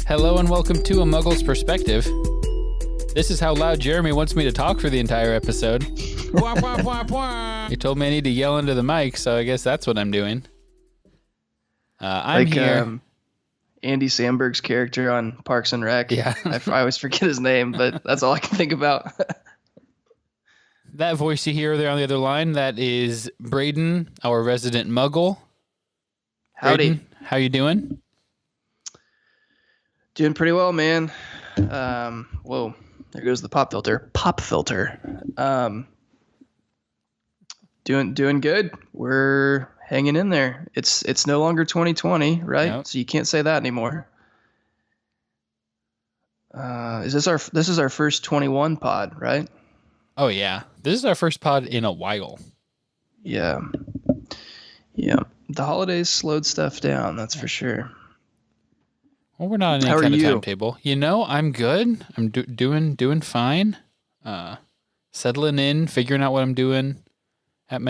Hello and welcome to A Muggle's Perspective. This is how loud Jeremy wants me to talk for the entire episode. He told me I need to yell into the mic, so I guess that's what I'm doing. I'm here. Andy Samberg's character on Parks and Rec. Yeah. I always forget his name, but that's all I can think about. That voice you hear there on the other line, that is Braden, our resident Muggle. Howdy. Braden, how you doing? Doing pretty well, man. Whoa, there goes the pop filter. Pop filter. Doing good. We're hanging in there. It's no longer 2020, right? Nope. So you can't say that anymore. This is our first 21 pod, right? Oh yeah, this is our first pod in a while. Yeah. The holidays slowed stuff down, that's for sure. Well, we're not on any kind of timetable. You know, I'm good. I'm doing fine. Settling in, figuring out what I'm doing at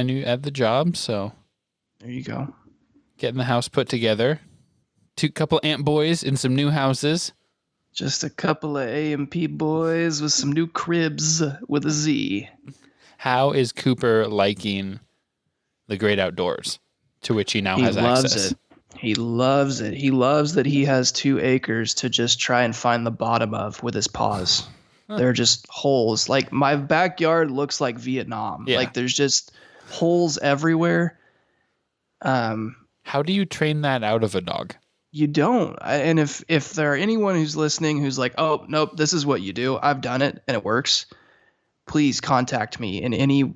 the job. So there you go. Getting the house put together. Couple Ant boys in some new houses. Just a couple of A&P boys with some new cribs with a Z. How is Cooper liking the great outdoors, to which he now has access? He loves it. He loves that he has 2 acres to just try and find the bottom of with his paws. They're just holes. Like, my backyard looks like Vietnam. Yeah. Like, there's just holes everywhere. How do you train that out of a dog? You don't. And if there are anyone who's listening who's like, oh, nope, this is what you do. I've done it and it works. Please contact me in any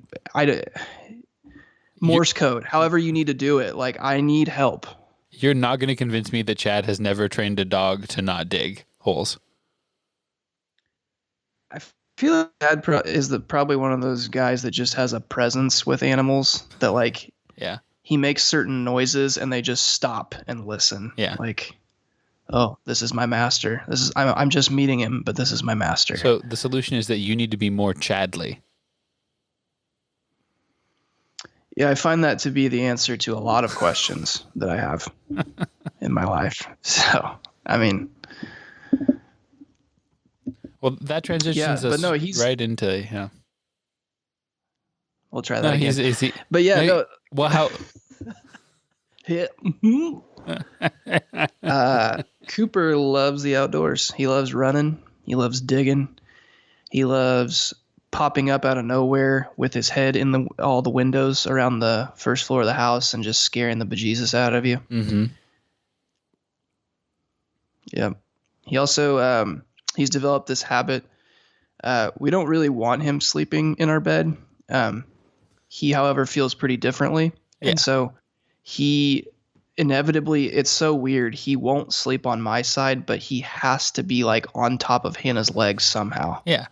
Morse code, however you need to do it. Like, I need help. You're not going to convince me that Chad has never trained a dog to not dig holes. I feel like Chad is probably one of those guys that just has a presence with animals that, like, yeah, he makes certain noises and they just stop and listen. Yeah. Like, oh, this is my master. I'm just meeting him, but this is my master. So the solution is that you need to be more Chadly. Yeah, I find that to be the answer to a lot of questions that I have in my life. So, I mean. Well, that transitions us right into, yeah. We'll try that again. Is he, but yeah, no. Well, how? Cooper loves the outdoors. He loves running. He loves digging. He loves popping up out of nowhere with his head in all the windows around the first floor of the house and just scaring the bejesus out of you. Mm-hmm. Yeah. He also, he's developed this habit. We don't really want him sleeping in our bed. He, however, feels pretty differently. Yeah. And so he inevitably, it's so weird. He won't sleep on my side, but he has to be like on top of Hannah's legs somehow. Yeah.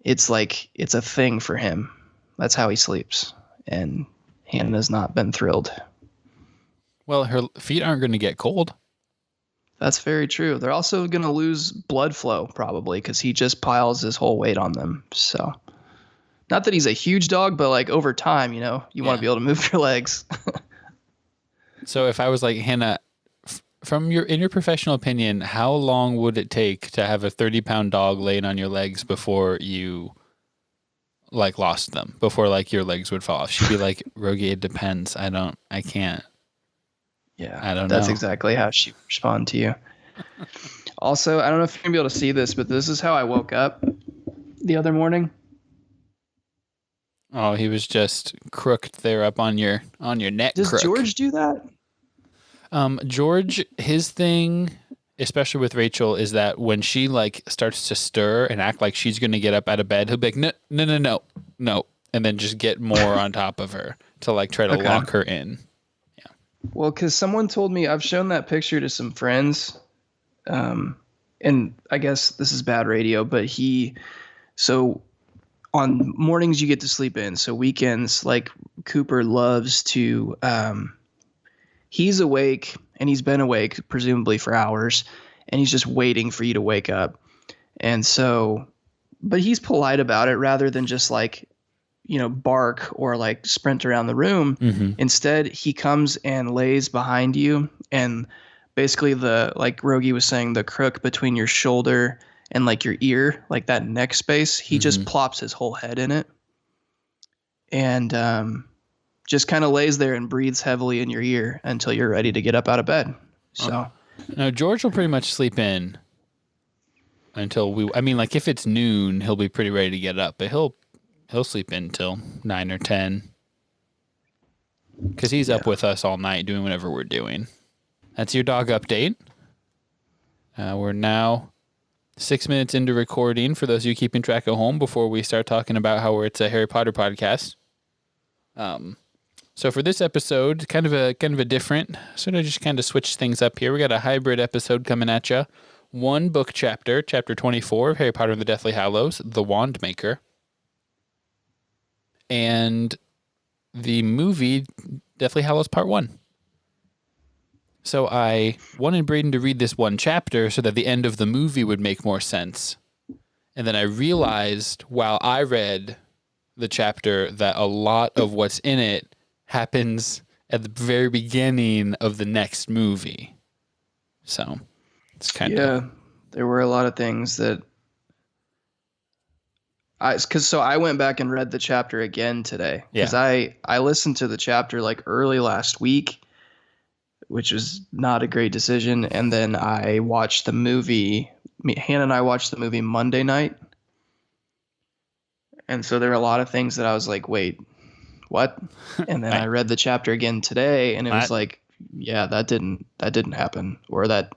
It's like, it's a thing for him. That's how he sleeps. And Hannah's not been thrilled. Well, her feet aren't going to get cold. That's very true. They're also going to lose blood flow probably because he just piles his whole weight on them. So not that he's a huge dog, but like over time, you know, you want to be able to move your legs. So if I was like, Hannah, in your professional opinion, how long would it take to have a 30-pound dog laying on your legs before you like lost them, before like your legs would fall off? She'd be like, Rogge, it depends. I can't. Yeah, I don't know. That's exactly how she responded to you. Also, I don't know if you're going to be able to see this, but this is how I woke up the other morning. Oh, he was just crooked there up on your neck. Does George do that? George, his thing, especially with Rachel, is that when she like starts to stir and act like she's going to get up out of bed, he'll be like, no, and then just get more on top of her to like try to lock her in. Yeah. Well, because someone told me, I've shown that picture to some friends, and I guess this is bad radio, but so on mornings you get to sleep in. So weekends, like Cooper loves to, he's awake and he's been awake presumably for hours and he's just waiting for you to wake up. And so, but he's polite about it rather than just like, you know, bark or like sprint around the room. Mm-hmm. Instead, he comes and lays behind you and basically like Rogge was saying, the crook between your shoulder and like your ear, like that neck space, he just plops his whole head in it and just kind of lays there and breathes heavily in your ear until you're ready to get up out of bed. So now George will pretty much sleep in until I mean, like if it's noon, he'll be pretty ready to get up, but he'll sleep in till 9 or 10 because he's up with us all night doing whatever we're doing. That's your dog update. We're now 6 minutes into recording for those of you keeping track at home before we start talking about how it's a Harry Potter podcast. So for this episode, kind of a different, sort of just kind of switch things up here. We got a hybrid episode coming at you. One book chapter 24 of Harry Potter and the Deathly Hallows, The Wand Maker. And the movie Deathly Hallows Part 1. So I wanted Braden to read this one chapter so that the end of the movie would make more sense. And then I realized while I read the chapter that a lot of what's in it happens at the very beginning of the next movie. So it's kind of... Yeah, there were a lot of things that... So I went back and read the chapter again today. Because I listened to the chapter like early last week, which was not a great decision. And then I watched the movie. Hannah and I watched the movie Monday night. And so there were a lot of things that I was like, wait, what? And then I read the chapter again today, and it was like, yeah, that didn't happen, or that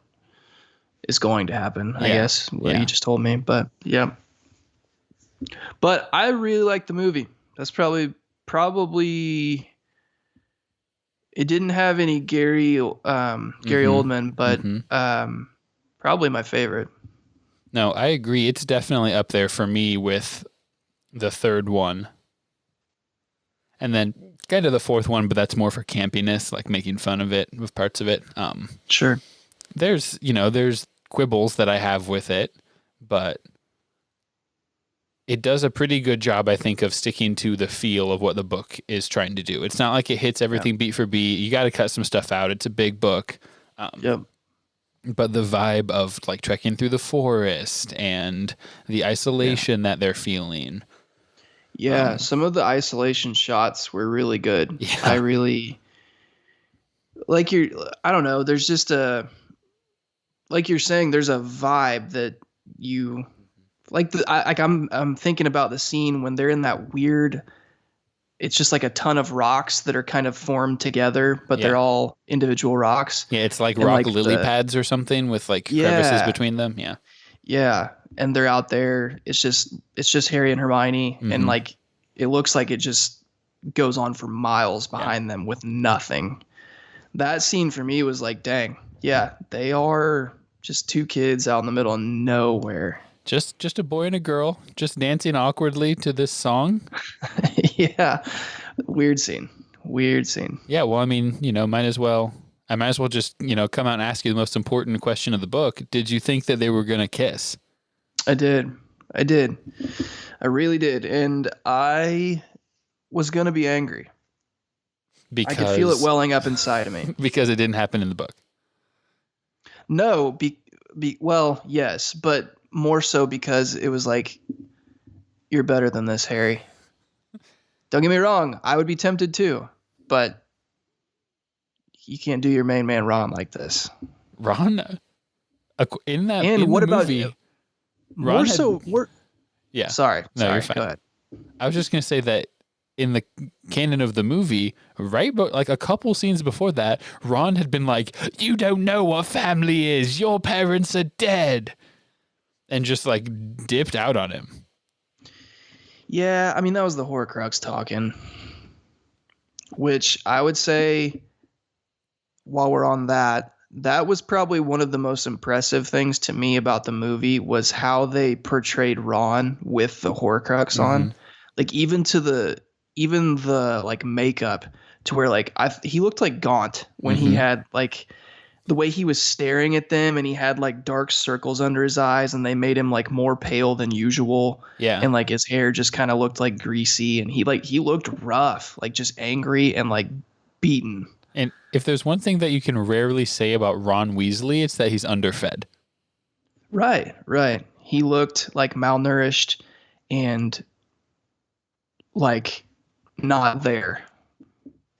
is going to happen, I guess, what you just told me. But yeah. But I really liked the movie. That's probably it didn't have any Gary Oldman, but probably my favorite. No, I agree. It's definitely up there for me with the third one. And then kind of the fourth one, but that's more for campiness, like making fun of it, with parts of it. Sure. There's quibbles that I have with it, but it does a pretty good job, I think, of sticking to the feel of what the book is trying to do. It's not like it hits everything beat for beat. You got to cut some stuff out. It's a big book. But the vibe of like trekking through the forest and the isolation that they're feeling. Yeah, some of the isolation shots were really good. Yeah. I really like I don't know, there's just like you're saying, there's a vibe that you like. I'm thinking about the scene when they're in that weird, it's just like a ton of rocks that are kind of formed together, but they're all individual rocks. Yeah, it's like rock lily pads or something with like crevices between them. Yeah. Yeah, and they're out there. It's just Harry and Hermione, and like it looks like it just goes on for miles behind them with nothing. That scene for me was like, dang, yeah, they are just two kids out in the middle of nowhere. Just a boy and a girl just dancing awkwardly to this song. Yeah, weird scene. Yeah, well, I mean, I might as well just, come out and ask you the most important question of the book. Did you think that they were going to kiss? I did. I really did. And I was going to be angry. Because I could feel it welling up inside of me. Because it didn't happen in the book. No, well, yes, but more so because it was like, you're better than this, Harry. Don't get me wrong. I would be tempted too, but you can't do your main man Ron like this. Ron, in that and in what the about movie, Ron yeah. Sorry, you're fine. Go ahead. I was just gonna say that in the canon of the movie, right, but like a couple scenes before that, Ron had been like, "You don't know what family is. Your parents are dead," and just like dipped out on him. Yeah, I mean, that was the Horcrux talking, which I would say, while we're on that was probably one of the most impressive things to me about the movie was how they portrayed Ron with the Horcrux on. Like even the like makeup to where like he looked like Gaunt when he had like the way he was staring at them, and he had like dark circles under his eyes, and they made him like more pale than usual. Yeah. And like his hair just kind of looked like greasy, and he looked rough, like just angry and like beaten. And if there's one thing that you can rarely say about Ron Weasley, it's that he's underfed. Right, right. He looked like malnourished and like not there.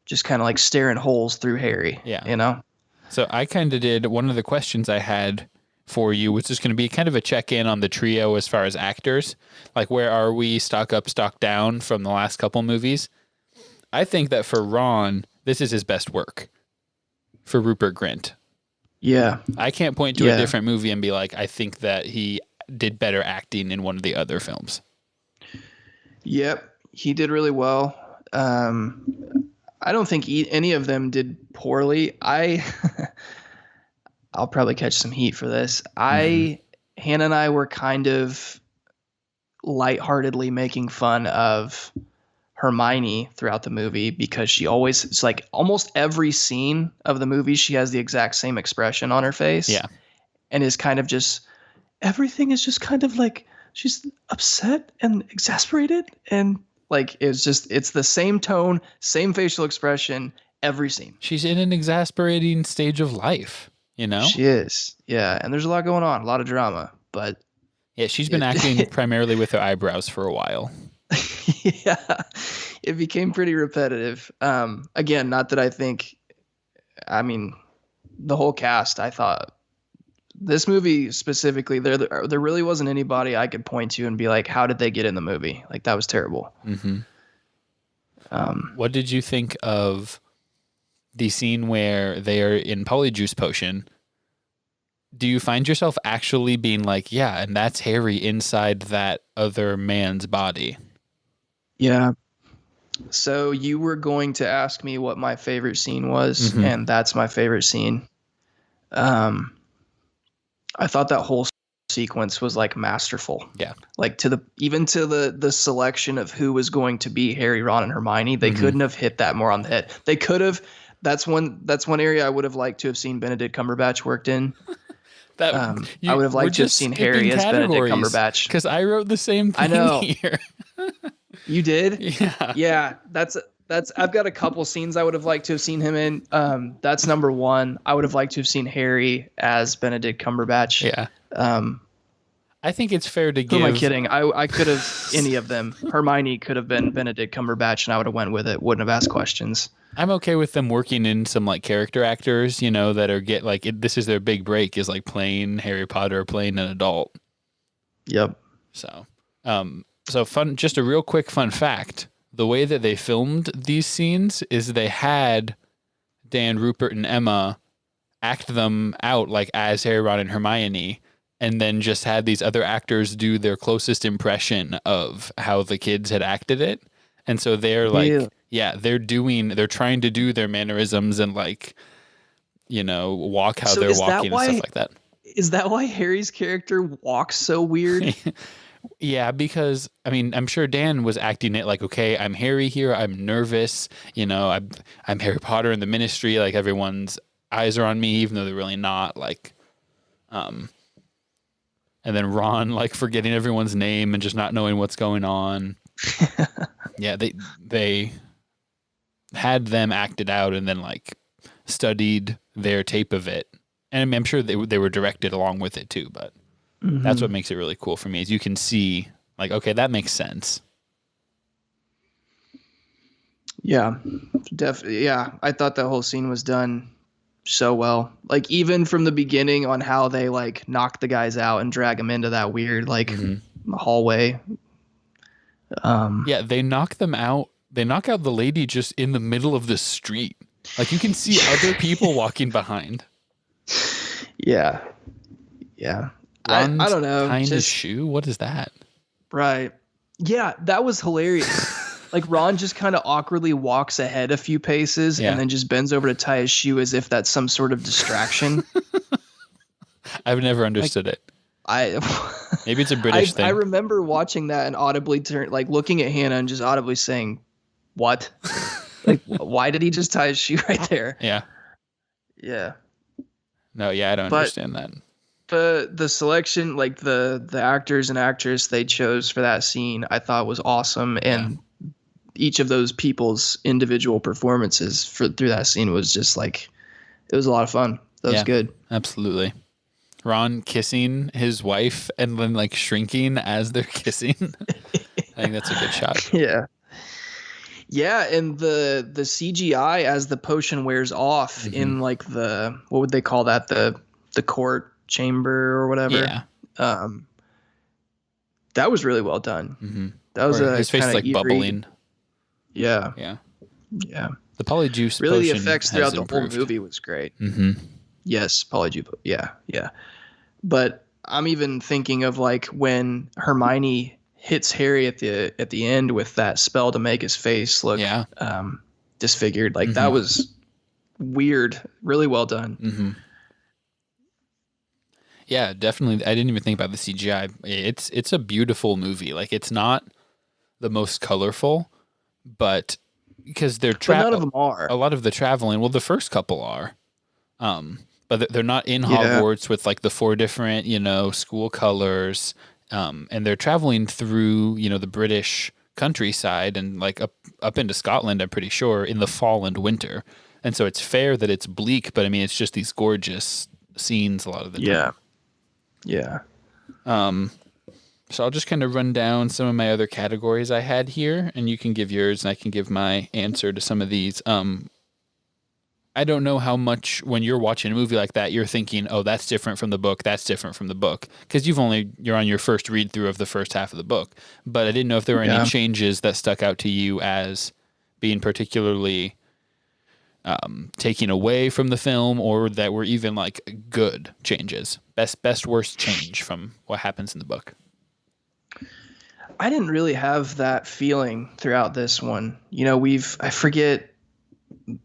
Just kind of like staring holes through Harry. Yeah. You know? So I kind of did one of the questions I had for you, which is going to be kind of a check-in on the trio as far as actors. Like, where are we stock up, stock down from the last couple movies? I think that for Ron, this is his best work. For Rupert Grint. Yeah. I can't point to a different movie and be like, I think that he did better acting in one of the other films. Yep. He did really well. I don't think any of them did poorly. I'll probably catch some heat for this. Hannah and I were kind of lightheartedly making fun of Hermione throughout the movie because it's like almost every scene of the movie, she has the exact same expression on her face. Yeah. And is kind of just, everything is just kind of like, she's upset and exasperated. And like, it's the same tone, same facial expression, every scene. She's in an exasperating stage of life, you know? She is. Yeah. And there's a lot going on, a lot of drama, but. Yeah, she's been acting primarily with her eyebrows for a while. Yeah. It became pretty repetitive. Again, not that I mean, the whole cast, I thought this movie specifically, there really wasn't anybody I could point to and be like, how did they get in the movie? Like, that was terrible. Mm-hmm. What did you think of the scene where they are in Polyjuice Potion? Do you find yourself actually being like, yeah, and that's Harry inside that other man's body? Yeah. So you were going to ask me what my favorite scene was, and that's my favorite scene. I thought that whole sequence was like masterful. Yeah. Like to the selection of who was going to be Harry, Ron, and Hermione, they couldn't have hit that more on the head. They could have. That's one area I would have liked to have seen Benedict Cumberbatch worked in. I would have liked to have seen Harry as Benedict Cumberbatch. Because I wrote the same thing. I know. Here. You did? Yeah. Yeah. That's. I've got a couple scenes I would have liked to have seen him in. That's number one. I would have liked to have seen Harry as Benedict Cumberbatch. Yeah. I think it's fair to give. Who am I kidding? I could have any of them. Hermione could have been Benedict Cumberbatch, and I would have went with it. Wouldn't have asked questions. I'm okay with them working in some like character actors, you know, that are this is their big break, is like playing Harry Potter, playing an adult. Yep. So fun. Just a real quick fun fact: the way that they filmed these scenes is they had Dan, Rupert, and Emma act them out like as Harry, Ron, and Hermione, and then just had these other actors do their closest impression of how the kids had acted it. And so they're like, they're trying to do their mannerisms and like, you know, walk how they're walking and stuff like that. Is that why Harry's character walks so weird? Yeah, because I mean, I'm sure Dan was acting it like, okay, I'm Harry here. I'm nervous. You know, I'm Harry Potter in the Ministry. Like everyone's eyes are on me, even though they're really not. Like, and then Ron like forgetting everyone's name and just not knowing what's going on. Yeah, they had them acted out and then like studied their tape of it, and I'm sure they were directed along with it too. But that's what makes it really cool for me is you can see like, okay, that makes sense. Yeah, definitely. Yeah, I thought that whole scene was done so well. Like even from the beginning on how they like knock the guys out and drag them into that weird like hallway. Yeah, they knock them out. They knock out the lady just in the middle of the street. Like you can see other people walking behind. Yeah. Yeah. I don't know. Tying his shoe? What is that? Right. Yeah, that was hilarious. Like Ron just kind of awkwardly walks ahead a few paces and then just bends over to tie his shoe as if that's some sort of distraction. I've never understood it. Maybe it's a British thing. I remember watching that and audibly looking at Hannah and just audibly saying, "What? Like, why did he just tie his shoe right there?" Yeah. Yeah. No, yeah, I don't understand that. The selection, like the actors and actress they chose for that scene, I thought was awesome, and each of those people's individual performances through that scene was just like, it was a lot of fun. That was good. Absolutely. Ron kissing his wife and then like shrinking as they're kissing. I think that's a good shot. Yeah. Yeah, and the CGI as the potion wears off in like what would they call that? The court chamber or whatever. Yeah. That was really well done. Mm-hmm. That was his face like eerie. bubbling. Yeah. Yeah. Yeah. The polyjuice really the potion effects has throughout the improved. whole movie was great. Mm-hmm. Yes, polyjuice. Yeah. Yeah. But I'm even thinking of like when Hermione hits Harry at the end with that spell to make his face look disfigured. Like that was weird. Really well done. Mm-hmm. Yeah, definitely. I didn't even think about the CGI. It's a beautiful movie. Like it's not the most colorful, but because they're but none of them are. A lot of the traveling. Well, the first couple are, but they're not in Hogwarts with like the 4 different school colors, and they're traveling through the British countryside and like up into Scotland. I'm pretty sure in the fall and winter, and so it's fair that it's bleak, but I mean it's just these gorgeous scenes a lot of the time. Yeah. So I'll just kind of run down some of my other categories I had here, and you can give yours, and I can give my answer to some of these. I don't know how much when you're watching a movie like that, you're thinking, oh, that's different from the book. That's different from the book. Because you're on your first read through of the first half of the book. But I didn't know if there were any changes that stuck out to you as being particularly taking away from the film, or that were even like good changes. Best worst change from what happens in the book. I didn't really have that feeling throughout this one. I forget,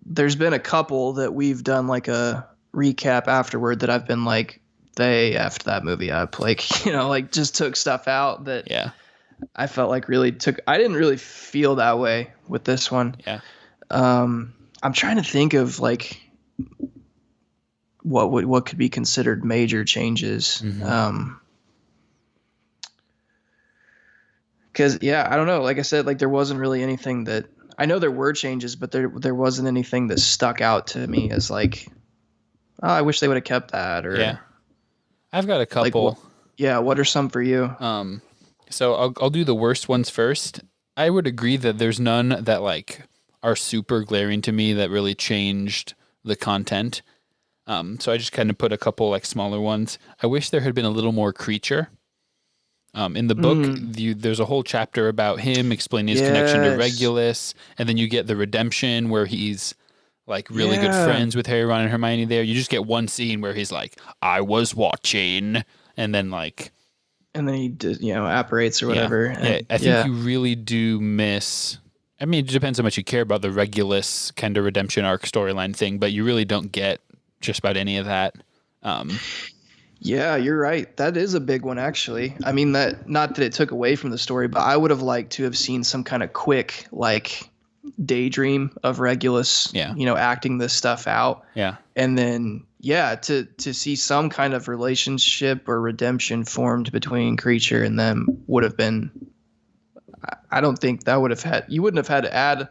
there's been a couple that we've done like a recap afterward that I've been like, they effed that movie up. Like, like just took stuff out that I felt like I didn't really feel that way with this one. Yeah. I'm trying to think of like what could be considered major changes. Because I don't know. Like I said, like there wasn't really anything that I know there were changes, but there wasn't anything that stuck out to me as like, oh, I wish they would have kept that. Or I've got a couple. Like, what are some for you? So I'll do the worst ones first. I would agree that there's none that like are super glaring to me that really changed the content. So I just kind of put a couple like smaller ones. I wish there had been a little more creature. In the book, there's a whole chapter about him explaining his connection to Regulus, and then you get the redemption where he's like really good friends with Harry, Ron, and Hermione there. You just get one scene where he's like, I was watching, and then like... And then he apparates or whatever. I think you really do miss... I mean, it depends how much you care about the Regulus kind of redemption arc storyline thing, but you really don't get just about any of that. Yeah, you're right. That is a big one, actually. I mean, that not that it took away from the story, but I would have liked to have seen some kind of quick, like, daydream of Regulus, acting this stuff out. Yeah. And then, to see some kind of relationship or redemption formed between Creature and them would have been... I don't think that would have had... You wouldn't have had to add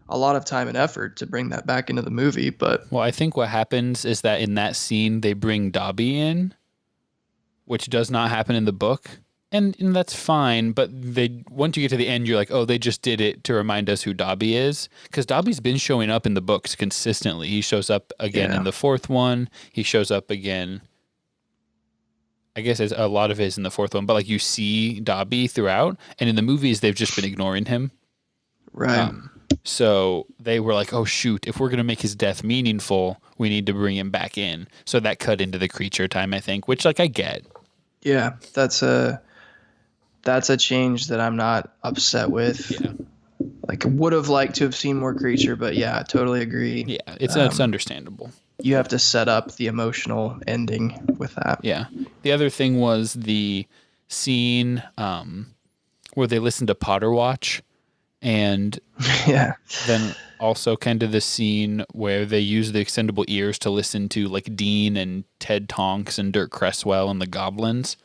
a lot of time and effort to bring that back into the movie, but... Well, I think what happens is that in that scene, they bring Dobby in, which does not happen in the book. And that's fine, but once you get to the end, you're like, oh, they just did it to remind us who Dobby is. Because Dobby's been showing up in the books consistently. He shows up again in the 4th one. He shows up again... I guess there's a lot of it is in the 4th one, but like you see Dobby throughout, and in the movies, they've just been ignoring him. Right. So they were like, oh, shoot, if we're going to make his death meaningful, we need to bring him back in. So that cut into the Creature time, I think, which, like, I get. Yeah, that's a change that I'm not upset with. Yeah. Like, would have liked to have seen more Creature, but I totally agree. Yeah, it's understandable. You have to set up the emotional ending with that. Yeah. The other thing was the scene where they listened to Potter Watch, and then also kind of the scene where they use the extendable ears to listen to like Dean and Ted Tonks and Dirk Cresswell and the Goblins.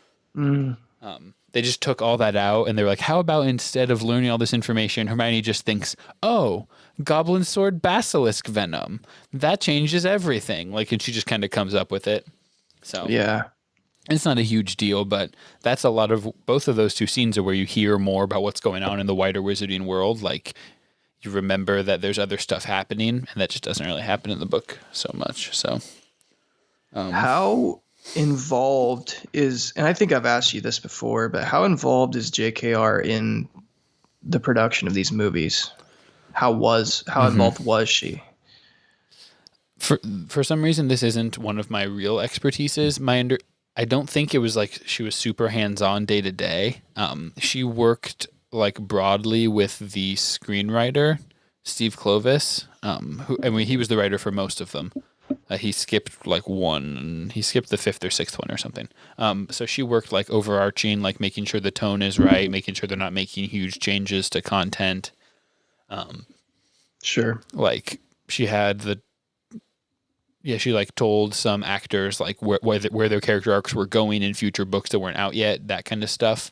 they just took all that out and they were like, how about instead of learning all this information, Hermione just thinks, oh, goblin sword basilisk venom. That changes everything. Like, and she just kind of comes up with it. So Yeah. it's not a huge deal, but that's a lot of both of those two scenes are where you hear more about what's going on in the wider wizarding world. Like, you remember that there's other stuff happening, and that just doesn't really happen in the book so much. So, How involved is, and I think I've asked you this before, but how involved is JKR in the production of these movies? How involved was she? for some reason, this isn't one of my real expertises. I don't think it was like she was super hands on day to day. She worked like broadly with the screenwriter Steve Clovis, he was the writer for most of them. He skipped like one. He skipped the fifth or sixth one or something. So she worked like overarching, like making sure the tone is right, making sure they're not making huge changes to content. Sure. Like she had she like told some actors like where their character arcs were going in future books that weren't out yet, that kind of stuff.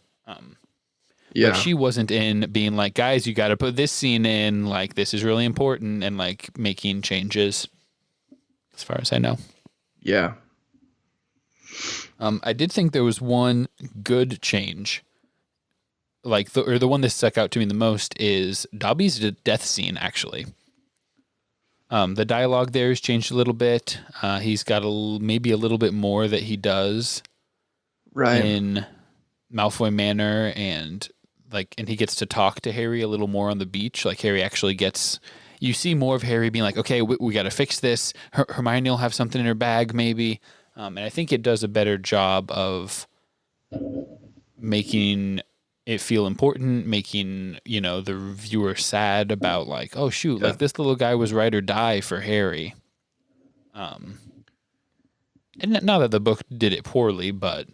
Yeah. But she wasn't in being like, guys, you got to put this scene in, like this is really important, and like making changes. As far as I know. Yeah. I did think there was one good change. Like the one that stuck out to me the most is Dobby's death scene, actually. The dialogue there has changed a little bit. He's got maybe a little bit more that he does in Malfoy Manor, and he gets to talk to Harry a little more on the beach. Like Harry actually gets... You see more of Harry being like, okay, we got to fix this. Hermione will have something in her bag, maybe. And I think it does a better job of making it feel important, making, the viewer sad about like, oh, shoot, like this little guy was ride or die for Harry. And not that the book did it poorly, but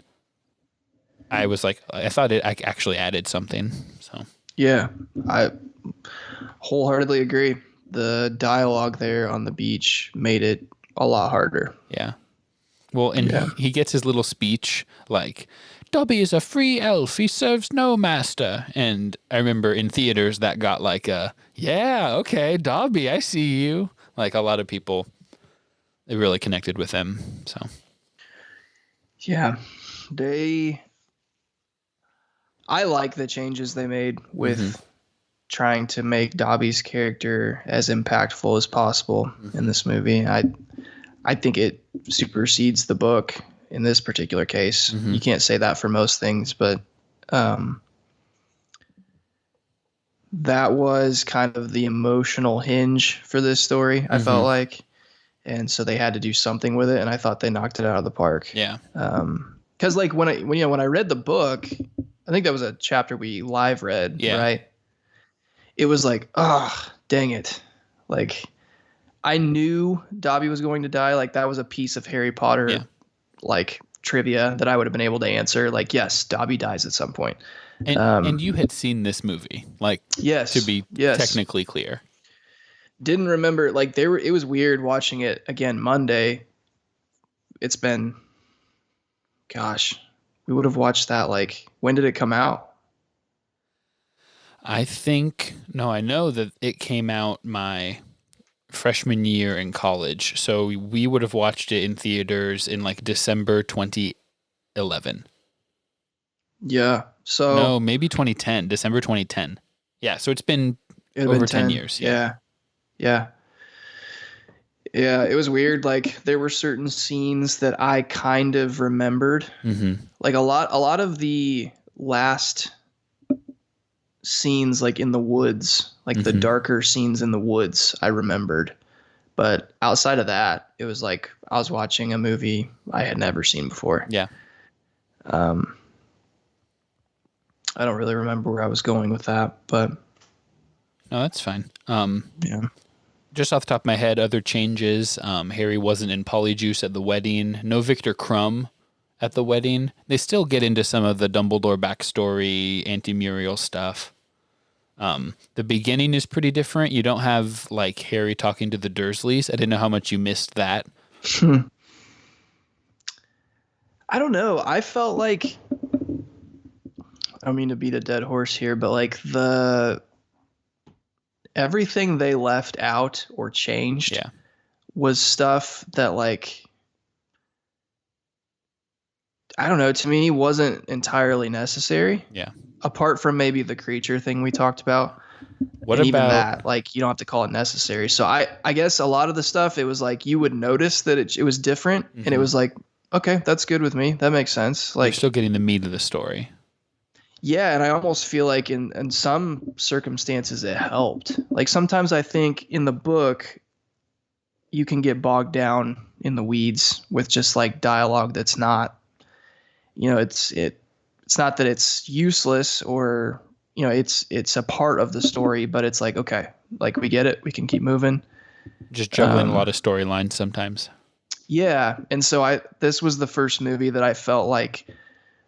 I was like, I thought it actually added something. So yeah, I wholeheartedly agree. The dialogue there on the beach made it a lot harder. Yeah. Well, and he gets his little speech like, Dobby is a free elf. He serves no master. And I remember in theaters that got like yeah, okay, Dobby, I see you. Like a lot of people, they really connected with him. So. Yeah. I like the changes they made with trying to make Dobby's character as impactful as possible in this movie. I think it supersedes the book in this particular case. You can't say that for most things, but that was kind of the emotional hinge for this story, I felt like. And so they had to do something with it, and I thought they knocked it out of the park. Yeah. Because like when I read the book, I think that was a chapter we live read, right? It was like, oh, dang it. Like, I knew Dobby was going to die. Like, that was a piece of Harry Potter, like, trivia that I would have been able to answer. Like, yes, Dobby dies at some point. And you had seen this movie, like, to be technically clear. Didn't remember, like, it was weird watching it again Monday. It's been, gosh, we would have watched that, like, when did it come out? I know that it came out my freshman year in college. So we would have watched it in theaters in like December 2011. Yeah. So no, maybe 2010, December 2010. Yeah. So it's been over 10 years. Yeah. Yeah. Yeah. It was weird. Like there were certain scenes that I kind of remembered. Like a lot of the last scenes like in the woods, like the darker scenes in the woods, I remembered. But outside of that, it was like I was watching a movie I had never seen before. Yeah. I don't really remember where I was going with that, but no, that's fine. Yeah. Just off the top of my head, other changes. Harry wasn't in Polyjuice at the wedding. No Victor Crumb at the wedding. They still get into some of the Dumbledore backstory, anti-Muriel stuff. The beginning is pretty different. You don't have like Harry talking to the Dursleys. I didn't know how much you missed that. I don't know. I felt like I don't mean to beat a dead horse here, but like everything they left out or changed Yeah. was stuff that like I don't know, to me wasn't entirely necessary. Yeah. Apart from maybe the creature thing we talked about. What And even about that, like you don't have to call it necessary. So I guess a lot of the stuff it was like you would notice that it was different and it was like, okay, that's good with me. That makes sense. you're Like still getting the meat of the story? yeah, and I almost feel like in some circumstances it helped. Like sometimes I think in the book you can get bogged down in the weeds with just like dialogue that's not, it's not that it's useless or it's a part of the story, but it's like okay, like we get it, we can keep moving. Just juggling a lot of storylines sometimes. Yeah, and so this was the first movie that I felt like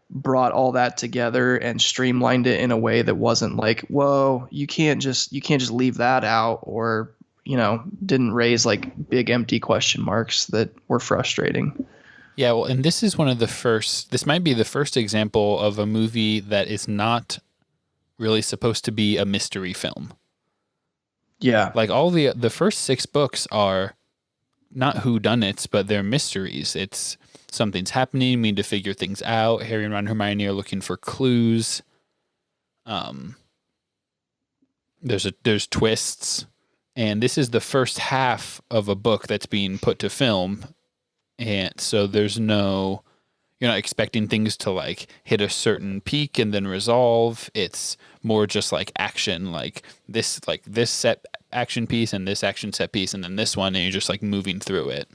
brought all that together and streamlined it in a way that wasn't like, whoa, you can't just leave that out, or didn't raise like big empty question marks that were frustrating. Yeah, well, and this is one of the first, this might be the first example of a movie that is not really supposed to be a mystery film. Yeah. Like all the first 6 books are not whodunits, but they're mysteries. It's something's happening, we need to figure things out. Harry and Ron and Hermione are looking for clues. There's twists, and this is the first half of a book that's being put to film, and so there's no, you're not expecting things to like hit a certain peak and then resolve. It's more just like action, like this set action piece and this action set piece and then this one, and you're just like moving through it.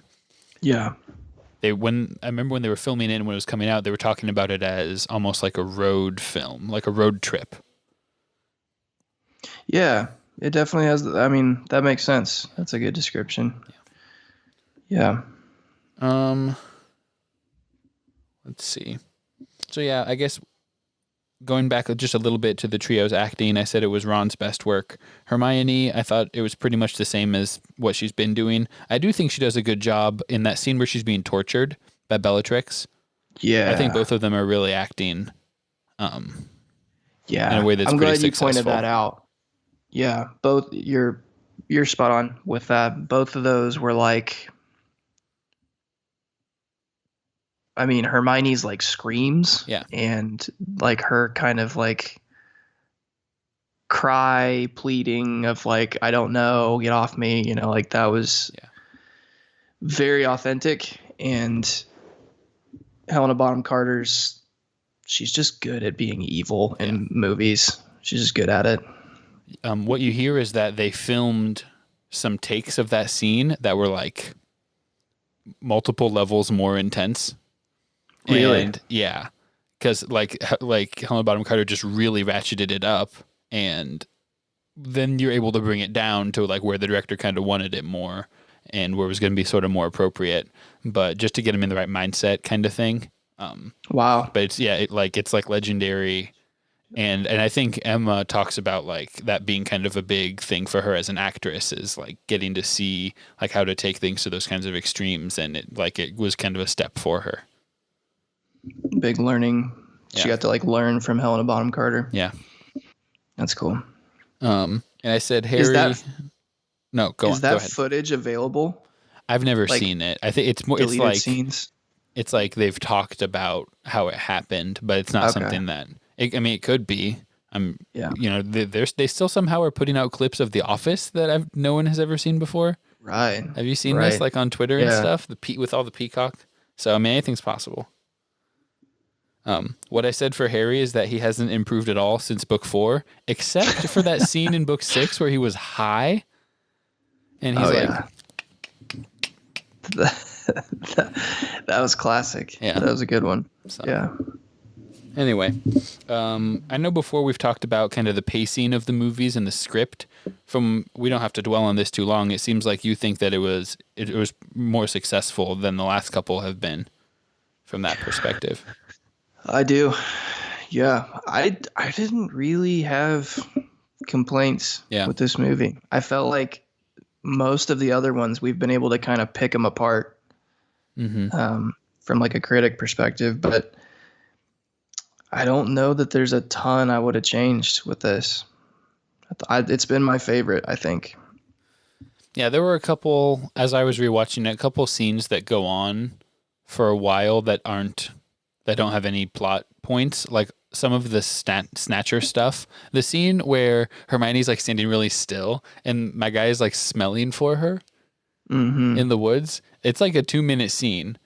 Yeah. I remember when they were filming it and when it was coming out, they were talking about it as almost like a road film, like a road trip. Yeah. It definitely has. I mean, that makes sense. That's a good description. Yeah. Let's see. So yeah, I guess going back just a little bit to the trio's acting, I said it was Ron's best work. Hermione, I thought it was pretty much the same as what she's been doing. I do think she does a good job in that scene where she's being tortured by Bellatrix. Yeah. I think both of them are really acting Yeah. in a way that's I'm pretty glad you successful. pointed that out. Yeah. Both you're spot on with that. Both of those were like, I mean, Hermione's like screams. Yeah. And like her kind of like cry pleading of like, I don't know, get off me, like that was very authentic. And Helena Bonham Carter's, she's just good at being evil in movies. She's just good at it. What you hear is that they filmed some takes of that scene that were like multiple levels more intense. Really? And yeah, because like Helena Bonham Carter just really ratcheted it up, and then you're able to bring it down to like where the director kind of wanted it more, and where it was going to be sort of more appropriate, but just to get him in the right mindset, kind of thing. Wow. But it's like legendary, and I think Emma talks about like that being kind of a big thing for her as an actress, is like getting to see like how to take things to those kinds of extremes, and it was kind of a step for her. Big learning. She got to like learn from Helena Bonham Carter. Yeah. That's cool. And I said, Harry, no, go on. Is that go ahead. footage available? I've never seen it. I think it's more, it's Deleted like scenes. It's like they've talked about how it happened, but it's not something that, it could be. They still somehow are putting out clips of The Office that no one has ever seen before. Right. Have you seen this like on Twitter and stuff? With all the peacock. So I mean, anything's possible. What I said for Harry is that he hasn't improved at all since book 4, except for that scene in book 6 where he was high, and he's that was classic. Yeah, that was a good one. So. Yeah. Anyway, I know before we've talked about kind of the pacing of the movies and the script. We don't have to dwell on this too long. It seems like you think that it was more successful than the last couple have been from that perspective. I do. Yeah. I didn't really have complaints with this movie. I felt like most of the other ones we've been able to kind of pick them apart from like a critic perspective, but I don't know that there's a ton I would have changed with this. It's been my favorite, I think. Yeah, there were a couple, as I was rewatching it, a couple scenes that go on for a while that don't have any plot points. Like some of the snatcher stuff. The scene where Hermione's like standing really still and my guy is like smelling for her Mm-hmm. in the woods. It's like a 2-minute scene.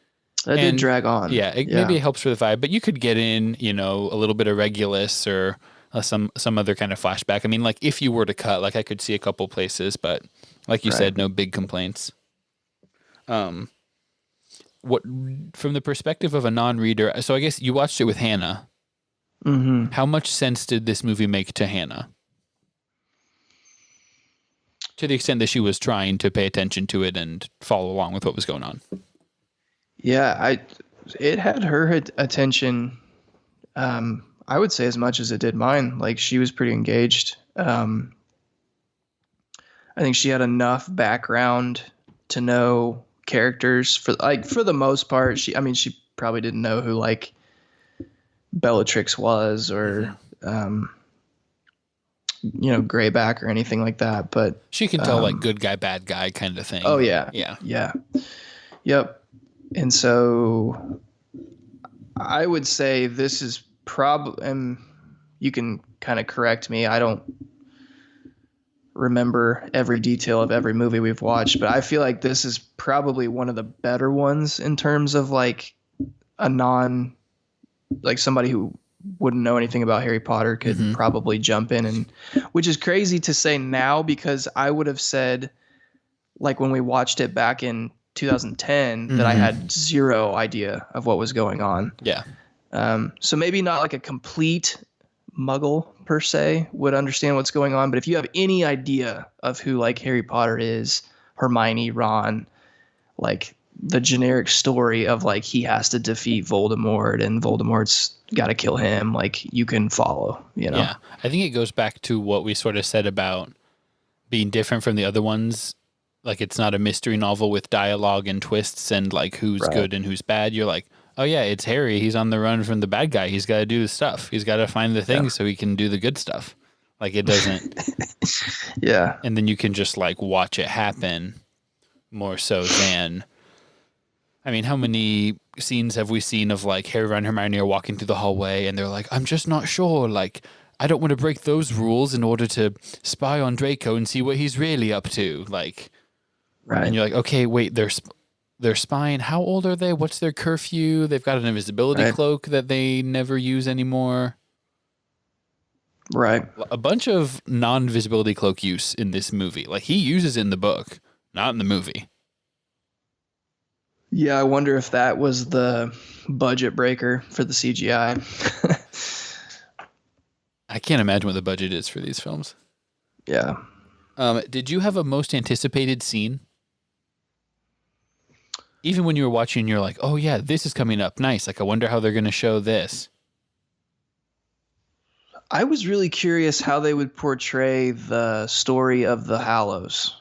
That did And drag on. yeah, maybe it helps for the vibe, but you could get in, a little bit of Regulus or some other kind of flashback. I mean, like if you were to cut, like I could see a couple places, but like you said, no big complaints. What from the perspective of a non-reader? So I guess you watched it with Hannah. Mm-hmm. How much sense did this movie make to Hannah? To the extent that she was trying to pay attention to it and follow along with what was going on. Yeah, it had her attention. I would say as much as it did mine. Like she was pretty engaged. I think she had enough background to know characters for the most part. She probably didn't know who like Bellatrix was or Greyback or anything like that. But she can tell like good guy, bad guy kind of thing. Oh yeah, yeah, yep. And so I would say this is probably, and you can kind of correct me. I don't remember every detail of every movie we've watched, but I feel like this is probably one of the better ones in terms of like like somebody who wouldn't know anything about Harry Potter could probably jump in, and which is crazy to say now because I would have said like when we watched it back in 2010 that I had zero idea of what was going on. Yeah. So maybe not like a complete muggle per se would understand what's going on, but if you have any idea of who like Harry Potter is, Hermione, Ron, like the generic story of like he has to defeat Voldemort and Voldemort's got to kill him, like you can follow, Yeah. I think it goes back to what we sort of said about being different from the other ones. Like it's not a mystery novel with dialogue and twists and like who's good and who's bad. You're like, oh yeah, it's Harry. He's on the run from the bad guy. He's got to do the stuff. He's got to find the things so he can do the good stuff. Like it doesn't. Yeah. And then you can just like watch it happen more so than. I mean, how many scenes have we seen of like Harry, Ron, and Hermione are walking through the hallway and they're like, I'm just not sure. Like, I don't want to break those rules in order to spy on Draco and see what he's really up to. Like, and you're like, okay, wait, they're spying. How old are they? What's their curfew? They've got an invisibility cloak that they never use anymore. Right. A bunch of non-visibility cloak use in this movie. Like he uses it in the book, not in the movie. Yeah, I wonder if that was the budget breaker for the CGI. I can't imagine what the budget is for these films. Yeah. Did you have a most anticipated scene? Even when you were watching, you're like, oh yeah, this is coming up. Nice. Like, I wonder how they're going to show this. I was really curious how they would portray the story of the Hallows.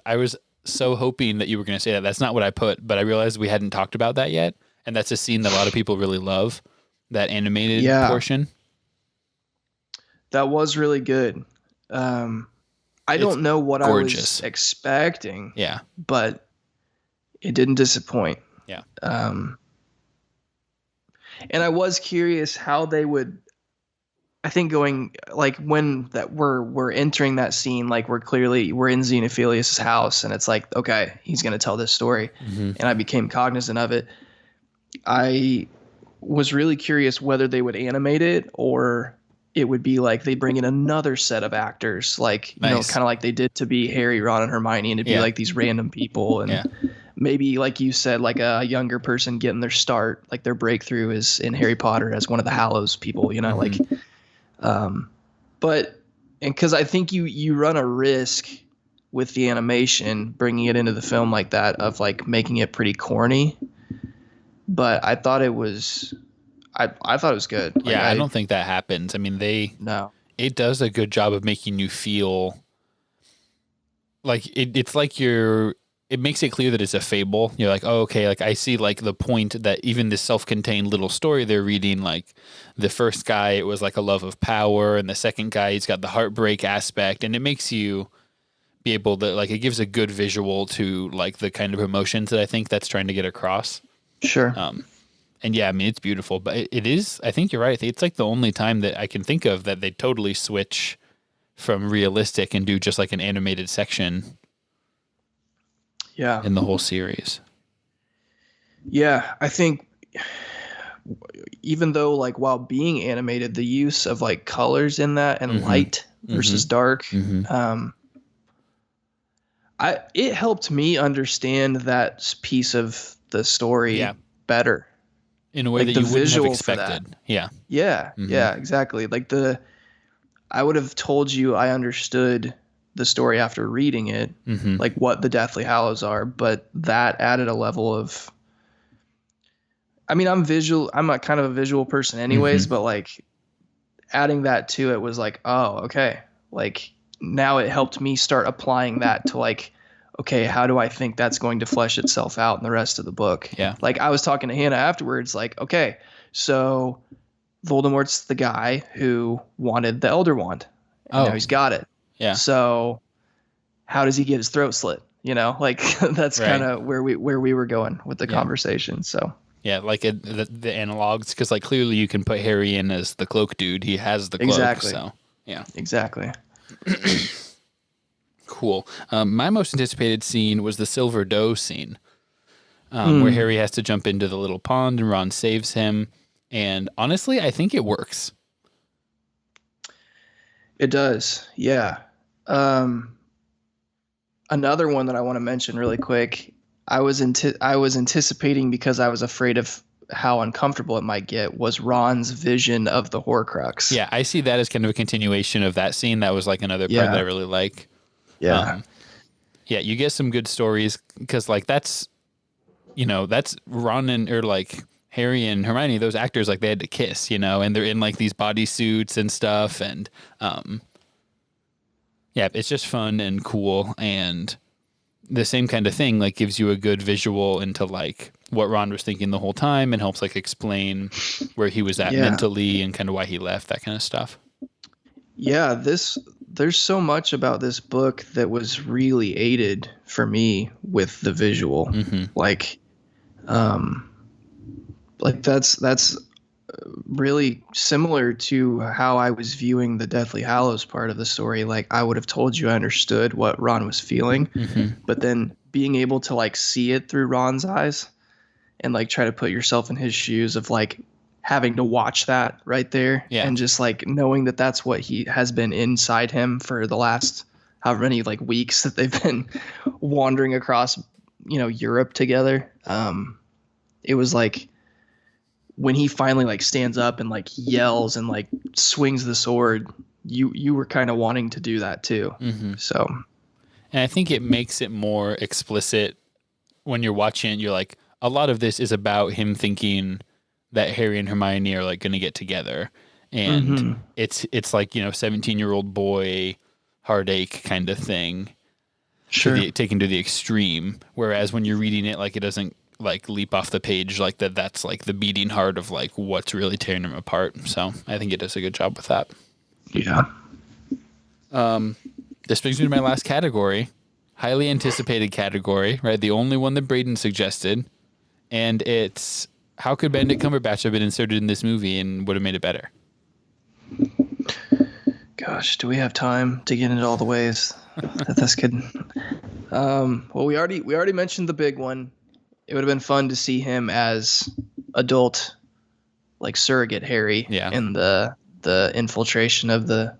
I was so hoping that you were going to say that. That's not what I put, but I realized we hadn't talked about that yet. And that's a scene that a lot of people really love, that animated portion. That was really good. I don't know what gorgeous. I was expecting. Yeah. But it didn't disappoint. Yeah. And I was curious how they would, I think going like when that we're entering that scene, like we're in Xenophilius' house and it's like, okay, he's going to tell this story. And I became cognizant of it. I was really curious whether they would animate it or it would be like they bring in another set of actors, like, you know, kind of like they did to be Harry, Ron, and Hermione, and it'd be like these random people. And maybe, like you said, like a younger person getting their start, like their breakthrough is in Harry Potter as one of the Hallows people, you know, like, but, and cause I think you run a risk with the animation, bringing it into the film like that of like making it pretty corny, but I thought it was, I thought it was good. Like, I don't think that happens. I mean, it does a good job of making you feel like it's like you're it makes it clear that it's a fable. You're like, oh, okay, like I see like the point that even this self-contained little story they're reading, like the first guy, it was like a love of power, and the second guy, he's got the heartbreak aspect, and it makes you be able to like, it gives a good visual to like the kind of emotions that I think that's trying to get across. Sure. And yeah, I mean, it's beautiful, but it is, I think you're right. It's like the only time that I can think of that they totally switch from realistic and do just like an animated section. Yeah. In the whole series. Yeah, I think even though like while being animated, the use of like colors in that and light versus dark, it helped me understand that piece of the story better. In a way like that the you wouldn't have visual for expected. that. Yeah. Yeah, exactly. Like I would have told you I understood the story after reading it, like what the Deathly Hallows are, but that added a level of, I mean, I'm a kind of a visual person anyways, but like adding that to it was like, oh, okay. Like now it helped me start applying that to like, okay, how do I think that's going to flesh itself out in the rest of the book? Yeah. Like I was talking to Hannah afterwards, like, okay, so Voldemort's the guy who wanted the Elder Wand, and now he's got it. Yeah. So how does he get his throat slit? You know, like that's kind of where we were going with the conversation. So yeah, like the analogs, because like clearly you can put Harry in as the cloak dude. He has the cloak. Exactly. So yeah, exactly. Cool. My most anticipated scene was the Silver Doe scene, where Harry has to jump into the little pond and Ron saves him. And honestly, I think it works. It does. Yeah. Another one that I want to mention really quick. I was anticipating, because I was afraid of how uncomfortable it might get, was Ron's vision of the Horcrux. Yeah, I see that as kind of a continuation of that scene. That was like another part that I really like. Yeah. Yeah, you get some good stories, because like that's Ron or like Harry and Hermione, those actors, like they had to kiss, and they're in like these bodysuits and stuff. And yeah, it's just fun and cool. And the same kind of thing, like gives you a good visual into like what Ron was thinking the whole time, and helps like explain where he was at mentally and kind of why he left, that kind of stuff. Yeah, there's so much about this book that was really aided for me with the visual. Like that's really similar to how I was viewing the Deathly Hallows part of the story. Like I would have told you I understood what Ron was feeling, but then being able to like see it through Ron's eyes and like try to put yourself in his shoes of like having to watch that right there, and just like knowing that that's what he has been inside him for the last however many like weeks that they've been wandering across, Europe together. It was like when he finally like stands up and like yells and like swings the sword, you were kind of wanting to do that too. So, and I think it makes it more explicit when you're watching it. You're like, a lot of this is about him thinking that Harry and Hermione are like going to get together, and it's like 17-year-old boy heartache kind of thing, taken to the extreme. Whereas when you're reading it, like it doesn't like leap off the page like that. That's like the beating heart of like what's really tearing him apart. So I think it does a good job with that. Yeah. This brings me to my last category, highly anticipated category, right? The only one that Braden suggested, and it's, how could Benedict Cumberbatch have been inserted in this movie and would have made it better? Gosh, do we have time to get into all the ways that this could? Well, we already mentioned the big one. It would have been fun to see him as adult, like surrogate Harry, in the infiltration of the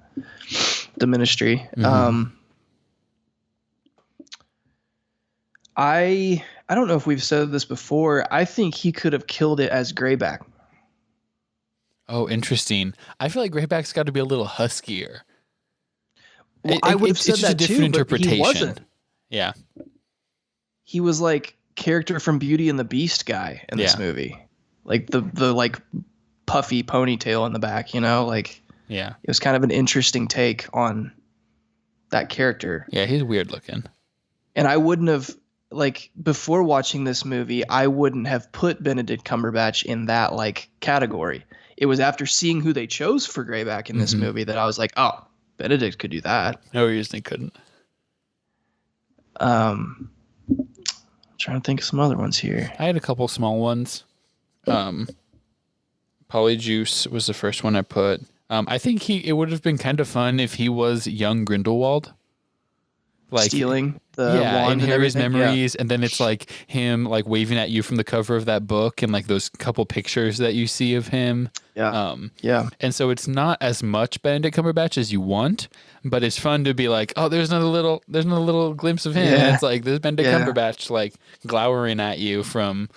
Ministry. I don't know if we've said this before. I think he could have killed it as Greyback. Oh, interesting. I feel like Greyback's got to be a little huskier. Well, I would have said that too, interpretation. But he wasn't. Yeah. He was like character from Beauty and the Beast guy in this movie. Like the like puffy ponytail in the back, like it was kind of an interesting take on that character. Yeah, he's weird looking. And I wouldn't have like before watching this movie, I wouldn't have put Benedict Cumberbatch in that like category. It was after seeing who they chose for Greyback in this Mm-hmm. movie that I was like, oh, Benedict could do that. No reason he couldn't. Um, trying to think of some other ones here. I had a couple small ones. Polyjuice was the first one I put. I think it would have been kind of fun if he was young Grindelwald. Like Stealing the yeah, wand in and Harry's everything. memories, and then it's like him like waving at you from the cover of that book, and like those couple pictures that you see of him. Yeah. Um, Yeah. and so it's not as much Benedict Cumberbatch as you want, but it's fun to be like, oh, there's another little glimpse of him. And Yeah. it's like there's Benedict Yeah. Cumberbatch like glowering at you from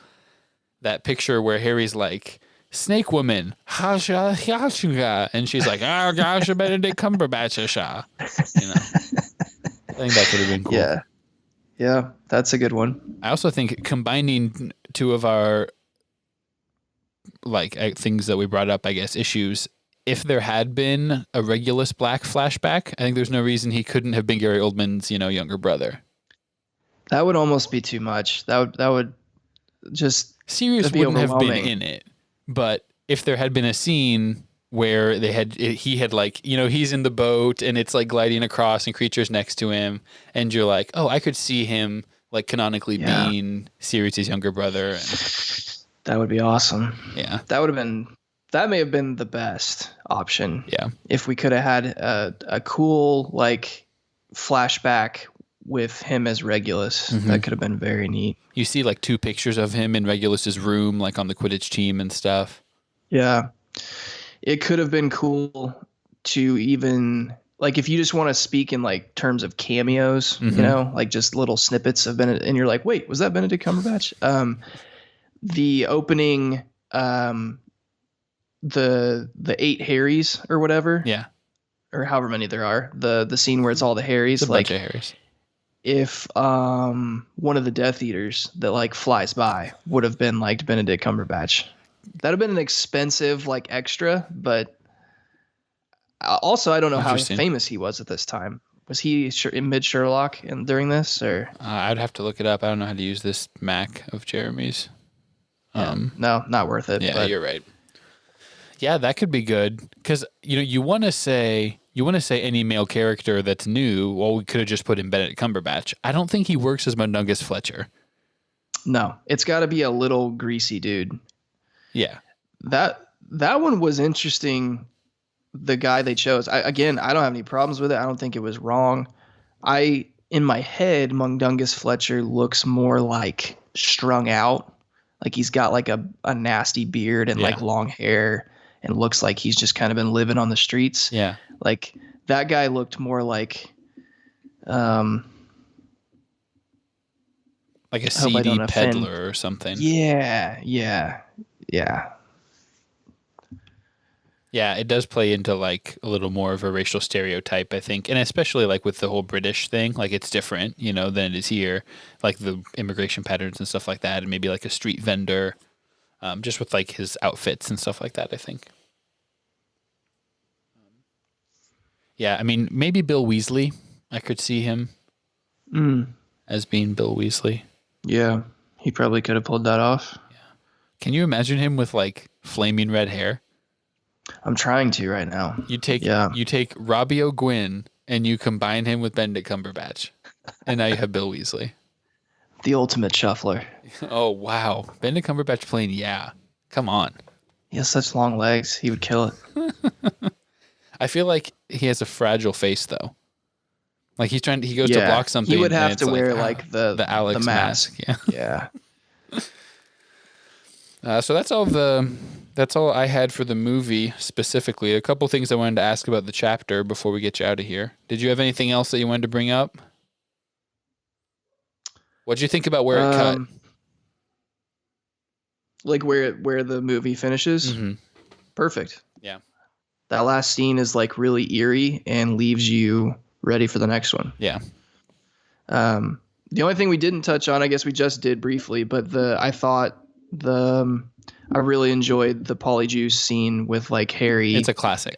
that picture where Harry's like, Snake Woman, hasha, hasha, and she's like, oh gosh, Benedict Cumberbatch, hasha. You know, I think that could have been cool. Yeah. Yeah. That's a good one. I also think combining two of our like things that we brought up, I guess, issues. If there had been a Regulus Black flashback, I think there's no reason he couldn't have been Gary Oldman's, younger brother. That would almost be too much. That would just Sirius that'd be wouldn't have been overwhelming. in it, but if there had been a scene where he had like, he's in the boat and it's like gliding across and creatures next to him, and you're like, oh, I could see him like canonically being Sirius's younger brother. And, That would be awesome. yeah. That may have been the best option. Yeah. If we could have had a cool like flashback with him as Regulus, that could have been very neat. You see like two pictures of him in Regulus's room, like on the Quidditch team and stuff. Yeah. It could have been cool to even like if you just want to speak in like terms of cameos, like just little snippets of Benedict, and you're like, wait, was that Benedict Cumberbatch? The opening, the 8 Harrys or whatever, Yeah. or however many there are, the scene where it's all the Harrys, It's a like bunch of Harrys. if one of the Death Eaters that like flies by would have been like Benedict Cumberbatch, that'd have been an expensive like extra, but also I don't know how famous he was at this time. Was he in mid Sherlock and during this, or I'd have to look it up. I don't know how to use this Mac of Jeremy's. no, not worth it. Yeah, but you're right. Yeah, that could be good because you want to say any male character that's new. Well, we could have just put in Benedict Cumberbatch. I don't think he works as Mundungus Fletcher. No, it's got to be a little greasy dude. Yeah, that one was interesting. The guy they chose. I don't have any problems with it. I don't think it was wrong. In my head, Mundungus Fletcher looks more like strung out. Like he's got like a nasty beard and like long hair and looks like he's just kind of been living on the streets. Yeah. Like that guy looked more like a seedy peddler or something. Yeah. Yeah, it does play into like a little more of a racial stereotype, I think. And especially like with the whole British thing, like it's different, than it is here. Like the immigration patterns and stuff like that, and maybe like a street vendor, just with like his outfits and stuff like that, I think. Yeah, I mean, maybe Bill Weasley. I could see him as being Bill Weasley. Yeah, he probably could have pulled that off. Yeah. Can you imagine him with like flaming red hair? I'm trying to right now. You take Robbie O'Gwyn and you combine him with Benedict Cumberbatch, and now you have Bill Weasley. The ultimate shuffler. Oh, wow. Benedict Cumberbatch playing, yeah. Come on. He has such long legs. He would kill it. I feel like he has a fragile face, though. Like he goes to block something. He would have to wear like the Alex mask. Yeah. So that's all I had for the movie specifically. A couple things I wanted to ask about the chapter before we get you out of here. Did you have anything else that you wanted to bring up? What'd you think about where it cut? Like where the movie finishes? Mm-hmm. Perfect. Yeah. That last scene is like really eerie and leaves you ready for the next one. Yeah. The only thing we didn't touch on, I guess we just did briefly, but I really enjoyed the Polyjuice scene with like Harry. It's a classic.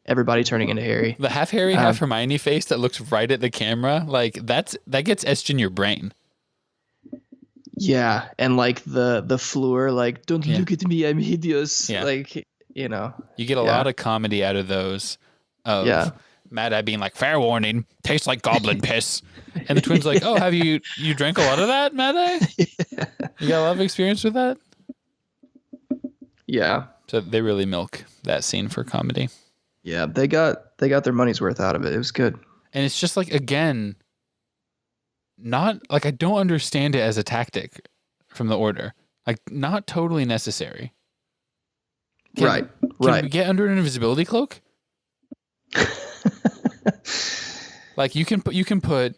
Everybody turning into Harry. The half Harry, half Hermione face that looks right at the camera, like that gets etched in your brain. Yeah, and like the Fleur, like, don't Yeah. look at me, I'm hideous. Yeah. Like, you know. You get a lot of comedy out of those, Yeah. of Mad Eye being like, fair warning, tastes like goblin piss. And the twins like, oh, have you drank a lot of that, Mad Eye? You got a lot of experience with that? Yeah. So they really milk that scene for comedy. Yeah, they got their money's worth out of it. It was good. And it's just like, again, not like, I don't understand it as a tactic from the Order. Like, not totally necessary. Can we get under an invisibility cloak? Like, you can put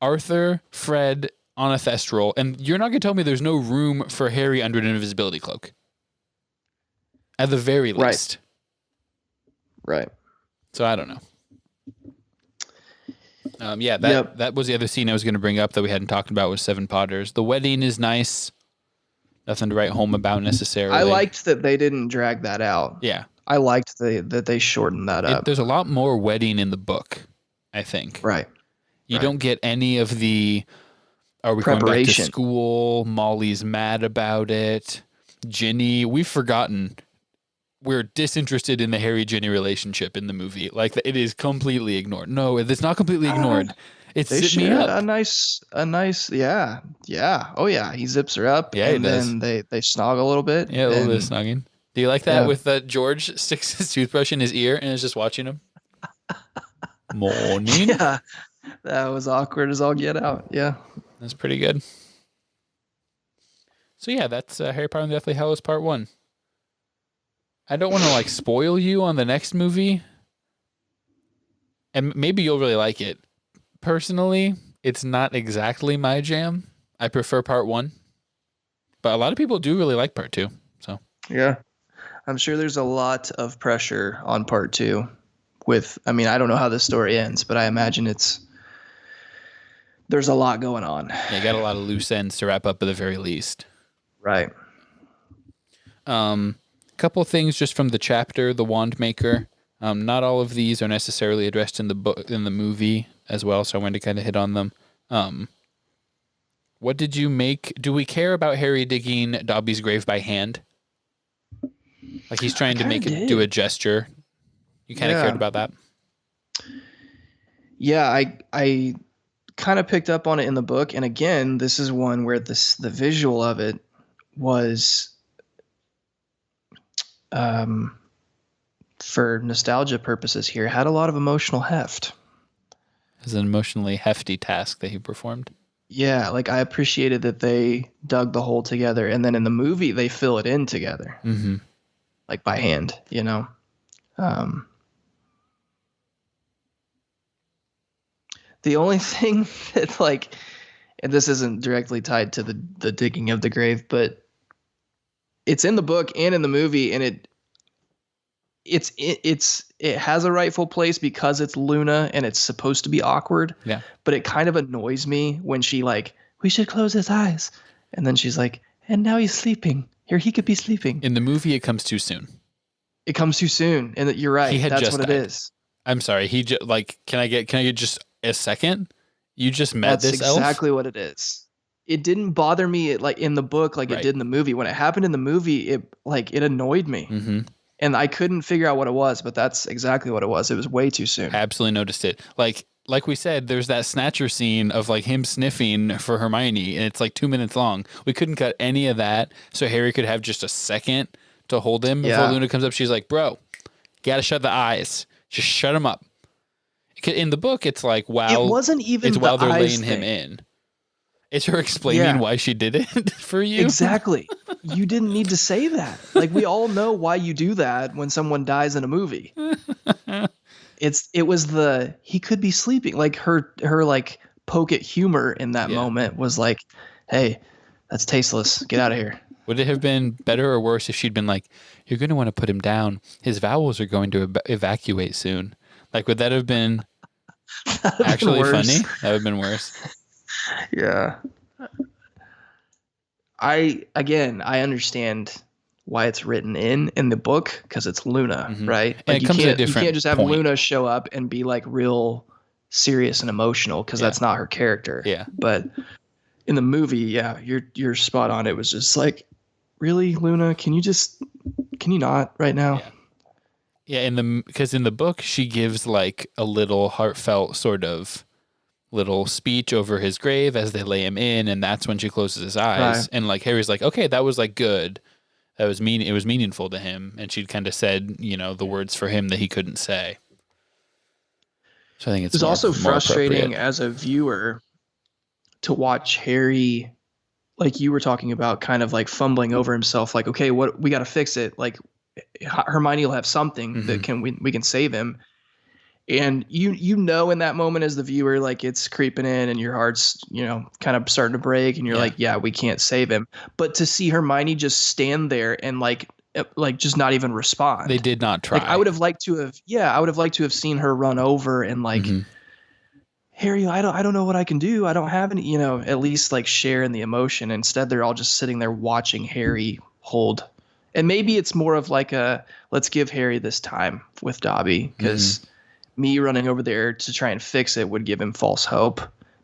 Arthur, Fred on a Thestral, and you're not gonna tell me there's no room for Harry under an invisibility cloak. At the very least. Right. So I don't know. That was the other scene I was going to bring up that we hadn't talked about was Seven Potters. The wedding is nice. Nothing to write home about necessarily. I liked that they didn't drag that out. Yeah. I liked that they shortened that up. There's a lot more wedding in the book, I think. Right. You don't get any of the, are we going back to school? Molly's mad about it. Ginny, we've forgotten. We're disinterested in the Harry-Ginny relationship in the movie. Like, it is completely ignored. No, it's not completely ignored. It's they zip me up. a nice, yeah. Oh yeah, he zips her up. Yeah, and then they snog a little bit. Yeah, a little bit of snogging. Do you like that with George sticks his toothbrush in his ear and is just watching him? Morning. Yeah, that was awkward as all get out. Yeah, that's pretty good. So yeah, that's Harry Potter and the Deathly Hallows Part 1. I don't want to like spoil you on the next movie, and maybe you'll really like it. Personally, it's not exactly my jam. I prefer Part 1, but a lot of people do really like Part 2. So yeah, I'm sure there's a lot of pressure on Part 2. I don't know how the story ends, but I imagine there's a lot going on. Yeah, you got a lot of loose ends to wrap up at the very least. Right. Couple things just from the chapter, The Wand Maker. Not all of these are necessarily addressed in the book, in the movie as well, so I wanted to kind of hit on them. What did you make? Do we care about Harry digging Dobby's grave by hand? Like he's trying to make it do a gesture. You kind of cared about that? Yeah, I kind of picked up on it in the book, and again, this is one where the visual of it was for nostalgia purposes here, had a lot of emotional heft. It was an emotionally hefty task that he performed. Yeah, like I appreciated that they dug the hole together, and then in the movie they fill it in together, like by hand, you know. The only thing that like, and this isn't directly tied to the digging of the grave, but it's in the book and in the movie, and it has a rightful place because it's Luna and it's supposed to be awkward. Yeah. But it kind of annoys me when she like, we should close his eyes, and then she's like, and now he's sleeping. Here he could be sleeping. In the movie, it comes too soon. It comes too soon, and you're right. That's what it is. I'm sorry. Can I get just a second? You just met this elf? That's exactly what it is. It didn't bother me like in the book like it did in the movie. When it happened in the movie, it annoyed me. And I couldn't figure out what it was, but that's exactly what it was. It was way too soon. I absolutely noticed it. Like we said, there's that snatcher scene of like him sniffing for Hermione, and it's like 2 minutes long. We couldn't cut any of that, so Harry could have just a second to hold him before Luna comes up. She's like, bro, gotta shut the eyes. Just shut him up. In the book, it's like, wow. It wasn't even while they're laying thing. him in. It's her explaining why she did it for you. Exactly. You didn't need to say that. Like, we all know why you do that when someone dies in a movie. It was he could be sleeping. Like her like poke at humor in that moment was like, hey, that's tasteless. Get out of here. Would it have been better or worse if she'd been like, you're going to want to put him down. His bowels are going to evacuate soon. Like, would that have been actually funny? That would have been worse. Yeah. I understand why it's written in the book because it's Luna, right? Like, you can't just have Luna show up and be like real serious and emotional because that's not her character. Yeah. But in the movie, yeah, you're spot on. It was just like, really, Luna, can you not right now? Yeah. Yeah, because in the book she gives like a little heartfelt sort of little speech over his grave as they lay him in, and that's when she closes his Right. eyes. And like Harry's like, okay, that was like good. That was it was meaningful to him, and she'd kind of said, the words for him that he couldn't say. So I think It it's was also more frustrating appropriate. as a viewer to watch Harry, like you were talking about, kind of like fumbling over himself. Like, okay, what we got to fix it. Like Hermione will have something that Mm-hmm. we can save him. And in that moment as the viewer, like it's creeping in and your heart's, kind of starting to break and you're Yeah. like, yeah, we can't save him. But to see Hermione just stand there and like just not even They respond. did not Like I try. would have liked to have, yeah, I would have liked to have seen her run over and like, Mm-hmm. Harry, I don't know what I can do. I don't have any, at least like share in the emotion. Instead, they're all just sitting there watching Harry hold. And maybe it's more of like let's give Harry this time with Dobby, Mm-hmm. because me running over there to try and fix it would give him false hope.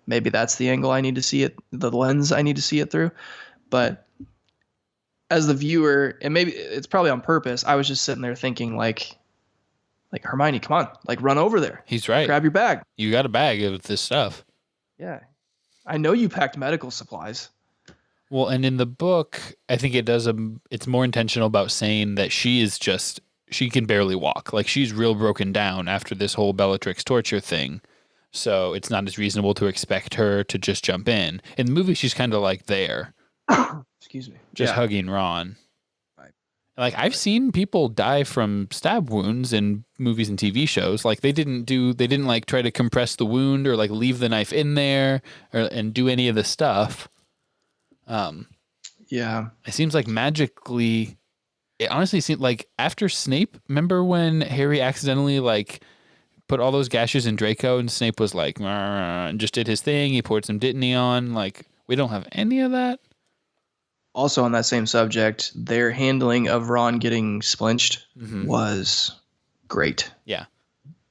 Maybe that's the angle I need to see it, the lens I need to see it through. But as the viewer, and maybe it's probably on purpose, I was just sitting there thinking like Hermione, come on, like run over there, He's right. grab your bag. You got a bag of this stuff. Yeah, I know you packed medical supplies. Well, and in the book, I think it's more intentional about saying that she can barely walk. Like she's real broken down after this whole Bellatrix torture thing. So it's not as reasonable to expect her to just jump in. In the movie, she's kind of like there, Excuse me. just Yeah. hugging Ron. Right. Like I've seen people die from stab wounds in movies and TV shows. Like they didn't like try to compress the wound or like leave the knife in there and do any of the stuff. Yeah. It seems like magically. It honestly seemed like after Snape. Remember when Harry accidentally like put all those gashes in Draco, and Snape was like, "Rah," and just did his thing. He poured some Dittany on. Like we don't have any of that. Also on that same subject, their handling of Ron getting splinched Mm-hmm. was great. Yeah,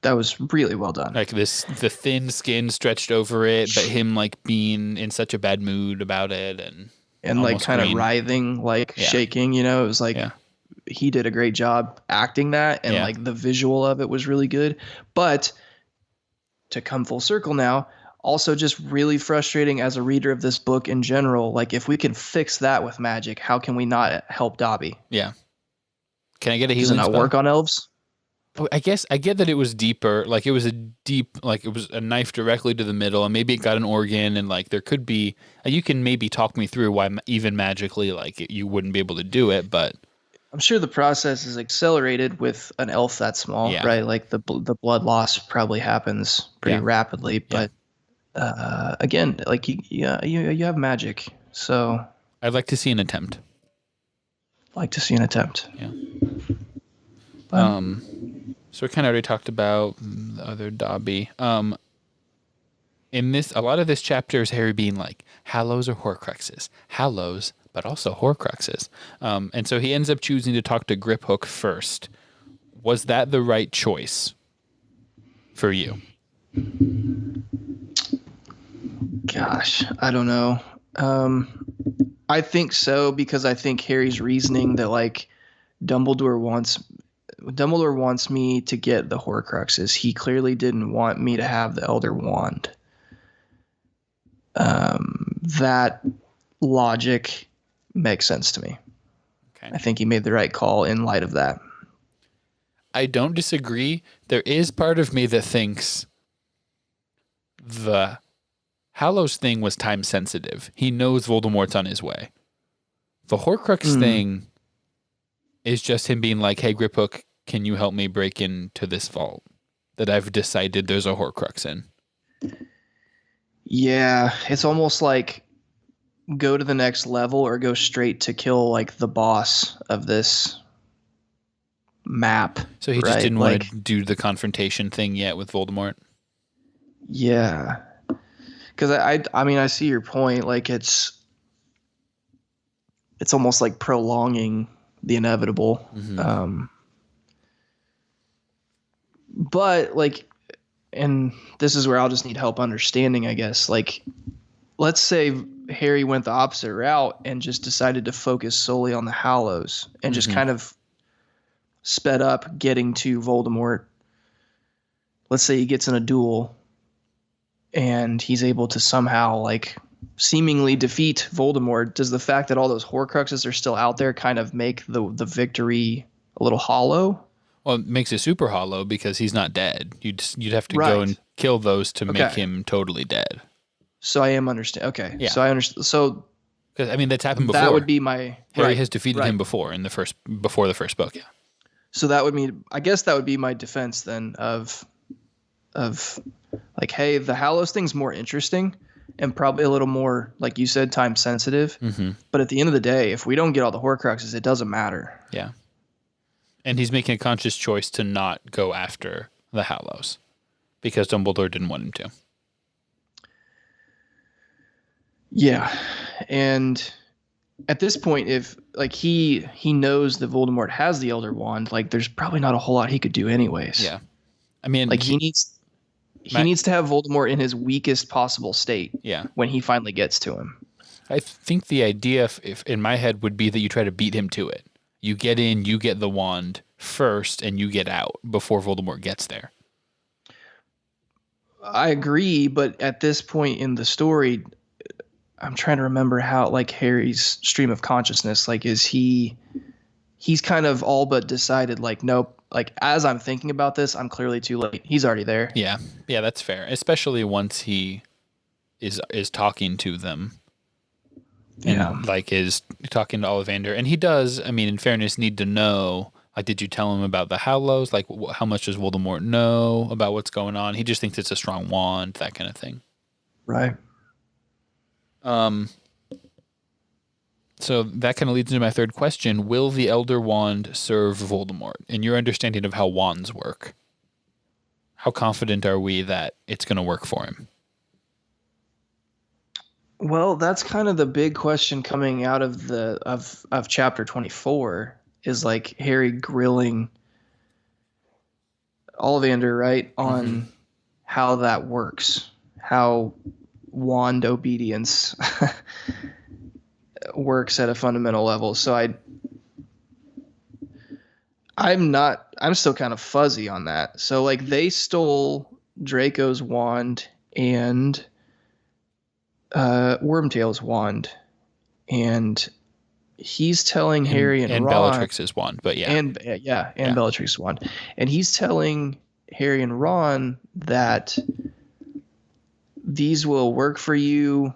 That was really well done. like the thin skin stretched over it, but him like being in such a bad mood about it and Like almost kind of green. writhing, like Yeah. shaking, it was like Yeah. he did a great job acting that, and Yeah. like the visual of it was really good. But to come full circle now, also just really frustrating as a reader of this book in general. Like if we can fix that with magic, how can we not help Dobby? Yeah. Can I get a Does it healing not spell? work on elves? Oh, I guess I get that it was deeper. Like it was like it was a knife directly to the middle, and maybe it got an organ, and like there could be. You can maybe talk me through why even magically, like you wouldn't be able to do it, but I'm sure the process is accelerated with an elf that small, Yeah. right? Like the blood loss probably happens pretty Yeah. rapidly. But again, like you have magic, so I'd like to see an attempt. I'd like to see an attempt. Yeah. But So we kind of already talked about the other Dobby. In this, a lot of this chapter is Harry being like, Hallows or Horcruxes? Hallows, but also Horcruxes. And so he ends up choosing to talk to Griphook first. Was that the right choice for you? gosh, I don't know. I think so, because I think Harry's reasoning that like Dumbledore wants me to get the Horcruxes. He clearly didn't want me to have the Elder Wand. That logic makes sense to me. Okay. I think he made the right call in light of that. I don't disagree. There is part of me that thinks the Hallows thing was time sensitive. He knows Voldemort's on his way. The Horcrux thing is just him being like, hey, Griphook, can you help me break into this vault that I've decided there's a Horcrux in? Yeah, it's almost like go to the next level or go straight to kill like the boss of this map. So he just right? didn't want to do the confrontation thing yet with Voldemort. Yeah. Because I mean, I see your point. Like it's almost like prolonging the inevitable. Mm-hmm. But like, and this is where I'll just need help understanding, I guess. Like, let's say Harry went the opposite route and just decided to focus solely on the Hallows and just kind of sped up getting to Voldemort. Let's say he gets in a duel and he's able to somehow like seemingly defeat Voldemort. Does the fact that all those Horcruxes are still out there kind of make the victory a little hollow? Well, it makes it super hollow because he's not dead. You'd have to go and kill those to make him totally dead. So I am understand. Okay. Yeah. So I understand. So I mean, that's happened before. That would be my Harry has defeated him before before the first book. Yeah. So that would mean, I guess that would be my defense then of like, hey, the Hallows thing's more interesting and probably a little more, like you said, time sensitive. Mm-hmm. But at the end of the day, if we don't get all the Horcruxes, it doesn't matter. Yeah. And he's making a conscious choice to not go after the Hallows because Dumbledore didn't want him to. Yeah. And at this point, if like he knows that Voldemort has the Elder Wand, like there's probably not a whole lot he could do anyways. Yeah. I mean, like he needs to have Voldemort in his weakest possible state. Yeah. When he finally gets to him. I think the idea if in my head would be that you try to beat him to it. You get in, you get the wand first, and you get out before Voldemort gets there. I agree, but at this point in the story, I'm trying to remember how, like, Harry's stream of consciousness, like, he's kind of all but decided, like, nope, like, as I'm thinking about this, I'm clearly too late. He's already there. Yeah, that's fair, especially once he is talking to them. And like is talking to Ollivander, and he does. I mean, in fairness, need to know. Like, did you tell him about the Hallows? Like, how much does Voldemort know about what's going on? He just thinks it's a strong wand, that kind of thing. Right. So that kind of leads into my third question: will the Elder Wand serve Voldemort? In your understanding of how wands work, how confident are we that it's going to work for him? Well, that's kind of the big question coming out of of chapter 24 is like Harry grilling Ollivander, right, on how that works, how wand obedience works at a fundamental level. So I'm still kind of fuzzy on that. So like they stole Draco's wand and Wormtail's wand, and he's telling Harry and Ron, Bellatrix's wand, but Bellatrix's wand, and he's telling Harry and Ron that these will work for you.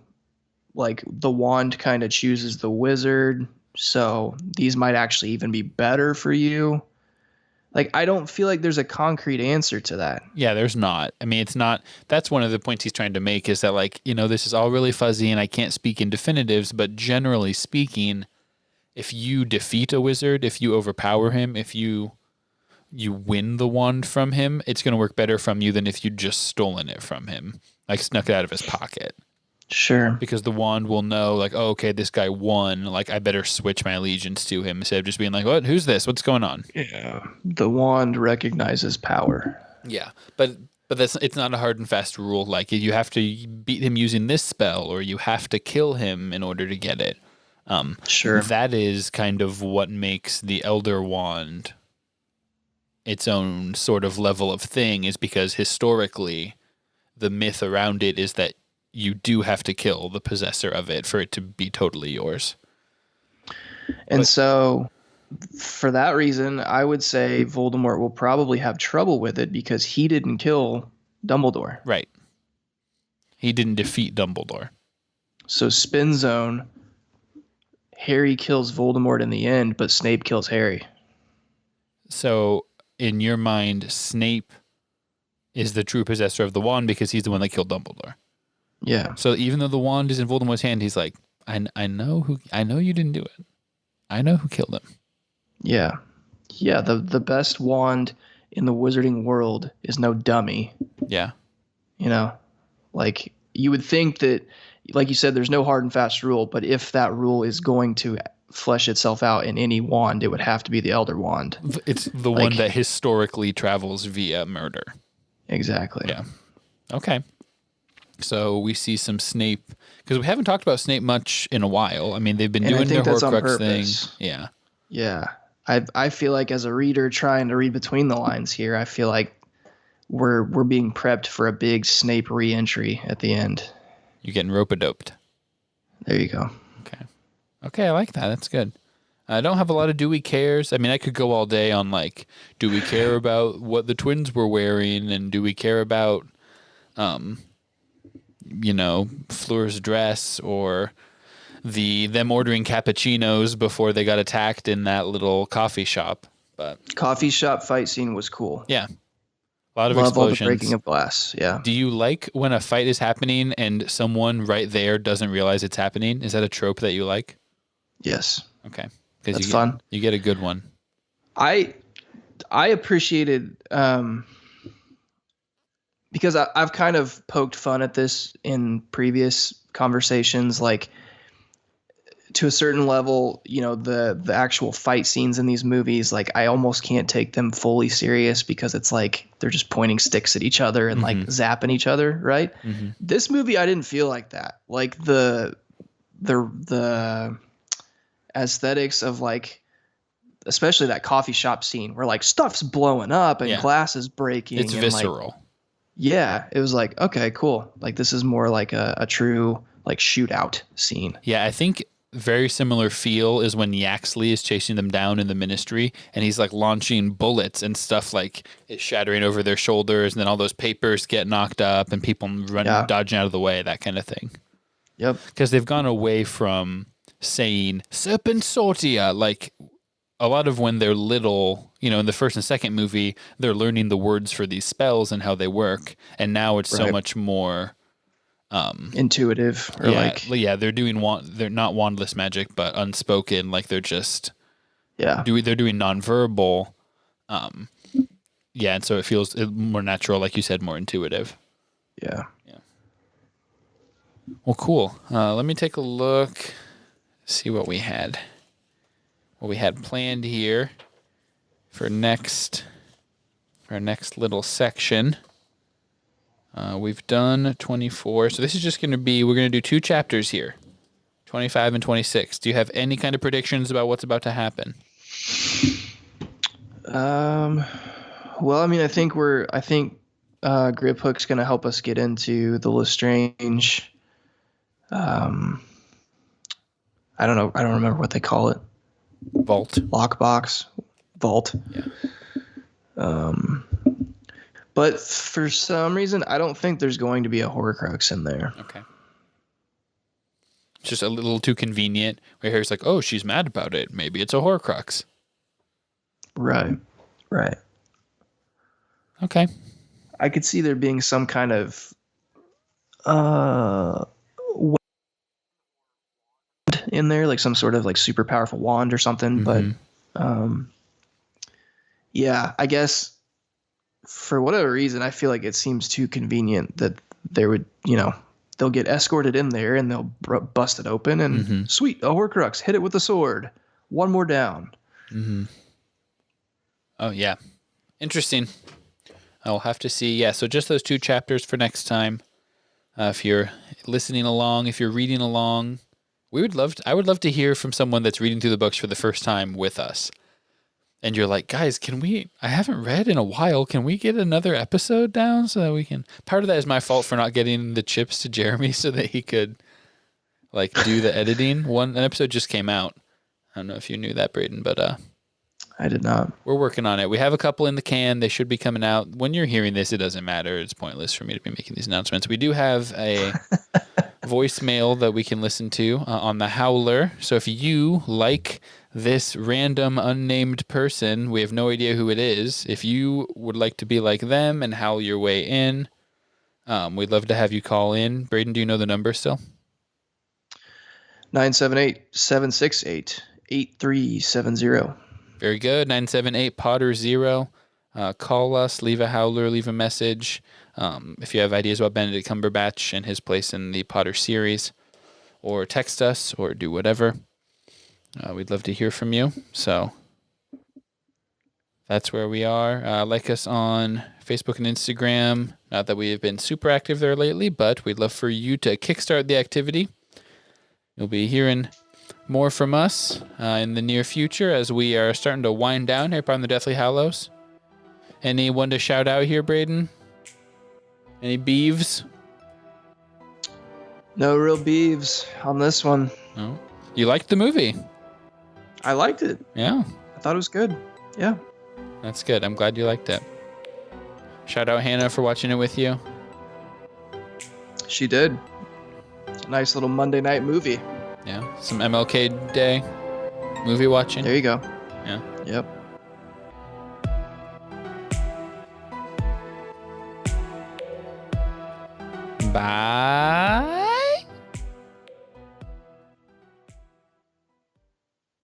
Like the wand kind of chooses the wizard, so these might actually even be better for you. Like, I don't feel like there's a concrete answer to that. Yeah, there's not. I mean, it's not. That's one of the points he's trying to make is that, like, you know, this is all really fuzzy and I can't speak in definitives, but generally speaking, if you defeat a wizard, if you overpower him, if you win the wand from him, it's going to work better from you than if you'd just stolen it from him, like snuck it out of his pocket. Sure. Because the wand will know, like, oh, okay, this guy won. Like, I better switch my allegiance to him instead of just being like, what? Who's this? What's going on? Yeah. The wand recognizes power. Yeah. But it's not a hard and fast rule. Like, you have to beat him using this spell or you have to kill him in order to get it. Sure. That is kind of what makes the Elder Wand its own sort of level of thing, is because historically the myth around it is that you do have to kill the possessor of it for it to be totally yours. And so for that reason, I would say Voldemort will probably have trouble with it because he didn't kill Dumbledore. Right. He didn't defeat Dumbledore. So spin zone, Harry kills Voldemort in the end, but Snape kills Harry. So in your mind, Snape is the true possessor of the wand because he's the one that killed Dumbledore. Yeah. So even though the wand is in Voldemort's hand, he's like, I know you didn't do it. I know who killed him. Yeah. Yeah, the best wand in the wizarding world is no dummy. Yeah. You know, like you would think that, like you said, there's no hard and fast rule, but if that rule is going to flesh itself out in any wand, it would have to be the Elder Wand. It's the one that historically travels via murder. Exactly. Yeah. Okay. So we see some Snape Because we haven't talked about Snape much in a while. I mean, they've been And I doing their think that's on Horcrux thing. purpose. Yeah. Yeah. I feel like as a reader trying to read between the lines here, I feel like we're being prepped for a big Snape re-entry at the end. You're getting rope-a-doped. There you go. Okay, I like that. That's good. I don't have a lot of do we cares. I mean, I could go all day on like, do we care about what the twins were wearing, and do we care about, Fleur's dress, or them ordering cappuccinos before they got attacked in that little coffee shop. But Coffee shop fight scene was cool. yeah, a lot of Love explosions. all the breaking of glass. Yeah. Do you like when a fight is happening and someone right there doesn't realize it's happening? Is that a trope that you like? Yes. Okay. That's fun. You get a good one. I appreciated because I've kind of poked fun at this in previous conversations, like to a certain level, the actual fight scenes in these movies, like I almost can't take them fully serious because it's like they're just pointing sticks at each other and like zapping each other, right? Mm-hmm. This movie, I didn't feel like that. Like the aesthetics of like, especially that coffee shop scene where like stuff's blowing up and glass is breaking. It's visceral. It was like, okay, cool. Like this is more like a true like shootout scene. Yeah, I think very similar feel is when Yaxley is chasing them down in the Ministry, and he's like launching bullets and stuff like it's shattering over their shoulders, and then all those papers get knocked up and people dodging out of the way, that kind of thing. Yep. Because they've gone away from saying Serpent Sortia, like a lot of when they're little, in the first and second movie, they're learning the words for these spells and how they work. And now it's so much more intuitive, or they're doing they're not wandless magic, but unspoken. Like they're just, they're doing nonverbal. And so it feels more natural, like you said, more intuitive. Yeah. Well, cool. Let me take a look, see what we had. What we had planned here for our next little section. We've done 24, so this is just going to be, we're going to do 2 chapters here, 25 and 26. Do you have any kind of predictions about what's about to happen? Well, I mean, I think Grip Hook's going to help us get into the Lestrange. I don't know. I don't remember what they call it. Vault. Lockbox. Vault. Yeah. But for some reason, I don't think there's going to be a Horcrux in there. Okay. It's just a little too convenient. Where Harry's like, oh, she's mad about it. Maybe it's a Horcrux. Right. Okay. I could see there being some kind of in there, like some sort of like super powerful wand or something. Mm-hmm. But I guess for whatever reason, I feel like it seems too convenient that there would, they'll get escorted in there and they'll bust it open and sweet, a Horcrux, hit it with a sword. One more down. Mm-hmm. Oh, yeah. Interesting. I'll have to see. Yeah, so just those 2 chapters for next time. If you're listening along, if you're reading along, I would love to hear from someone that's reading through the books for the first time with us. And you're like, guys, I haven't read in a while. Can we get another episode down so that we can? Part of that is my fault for not getting the chips to Jeremy so that he could like do the editing. An episode just came out. I don't know if you knew that, Braden, but I did not. We're working on it. We have a couple in the can. They should be coming out. When you're hearing this, it doesn't matter. It's pointless for me to be making these announcements. We do have a voicemail that we can listen to on the Howler. So if you like this random unnamed person, we have no idea who it is. If you would like to be like them and howl your way in, we'd love to have you call in. Braden, do you know the number still? 978-768-8370. Very good. 978-POTTER0. Call us, leave a howler, leave a message. If you have ideas about Benedict Cumberbatch and his place in the Potter series, or text us, or do whatever. We'd love to hear from you. So that's where we are. Like us on Facebook and Instagram. Not that we have been super active there lately, but we'd love for you to kickstart the activity. You'll be hearing more from us in the near future as we are starting to wind down here on the Deathly Hallows. Anyone to shout out here, Braden? Any beeves? No real beeves on this one. No. You liked the movie? I liked it. Yeah. I thought it was good. Yeah. That's good. I'm glad you liked it. Shout out Hannah for watching it with you. She did. Nice little Monday night movie. Yeah. Some MLK Day movie watching. There you go. Yeah. Yep. Bye.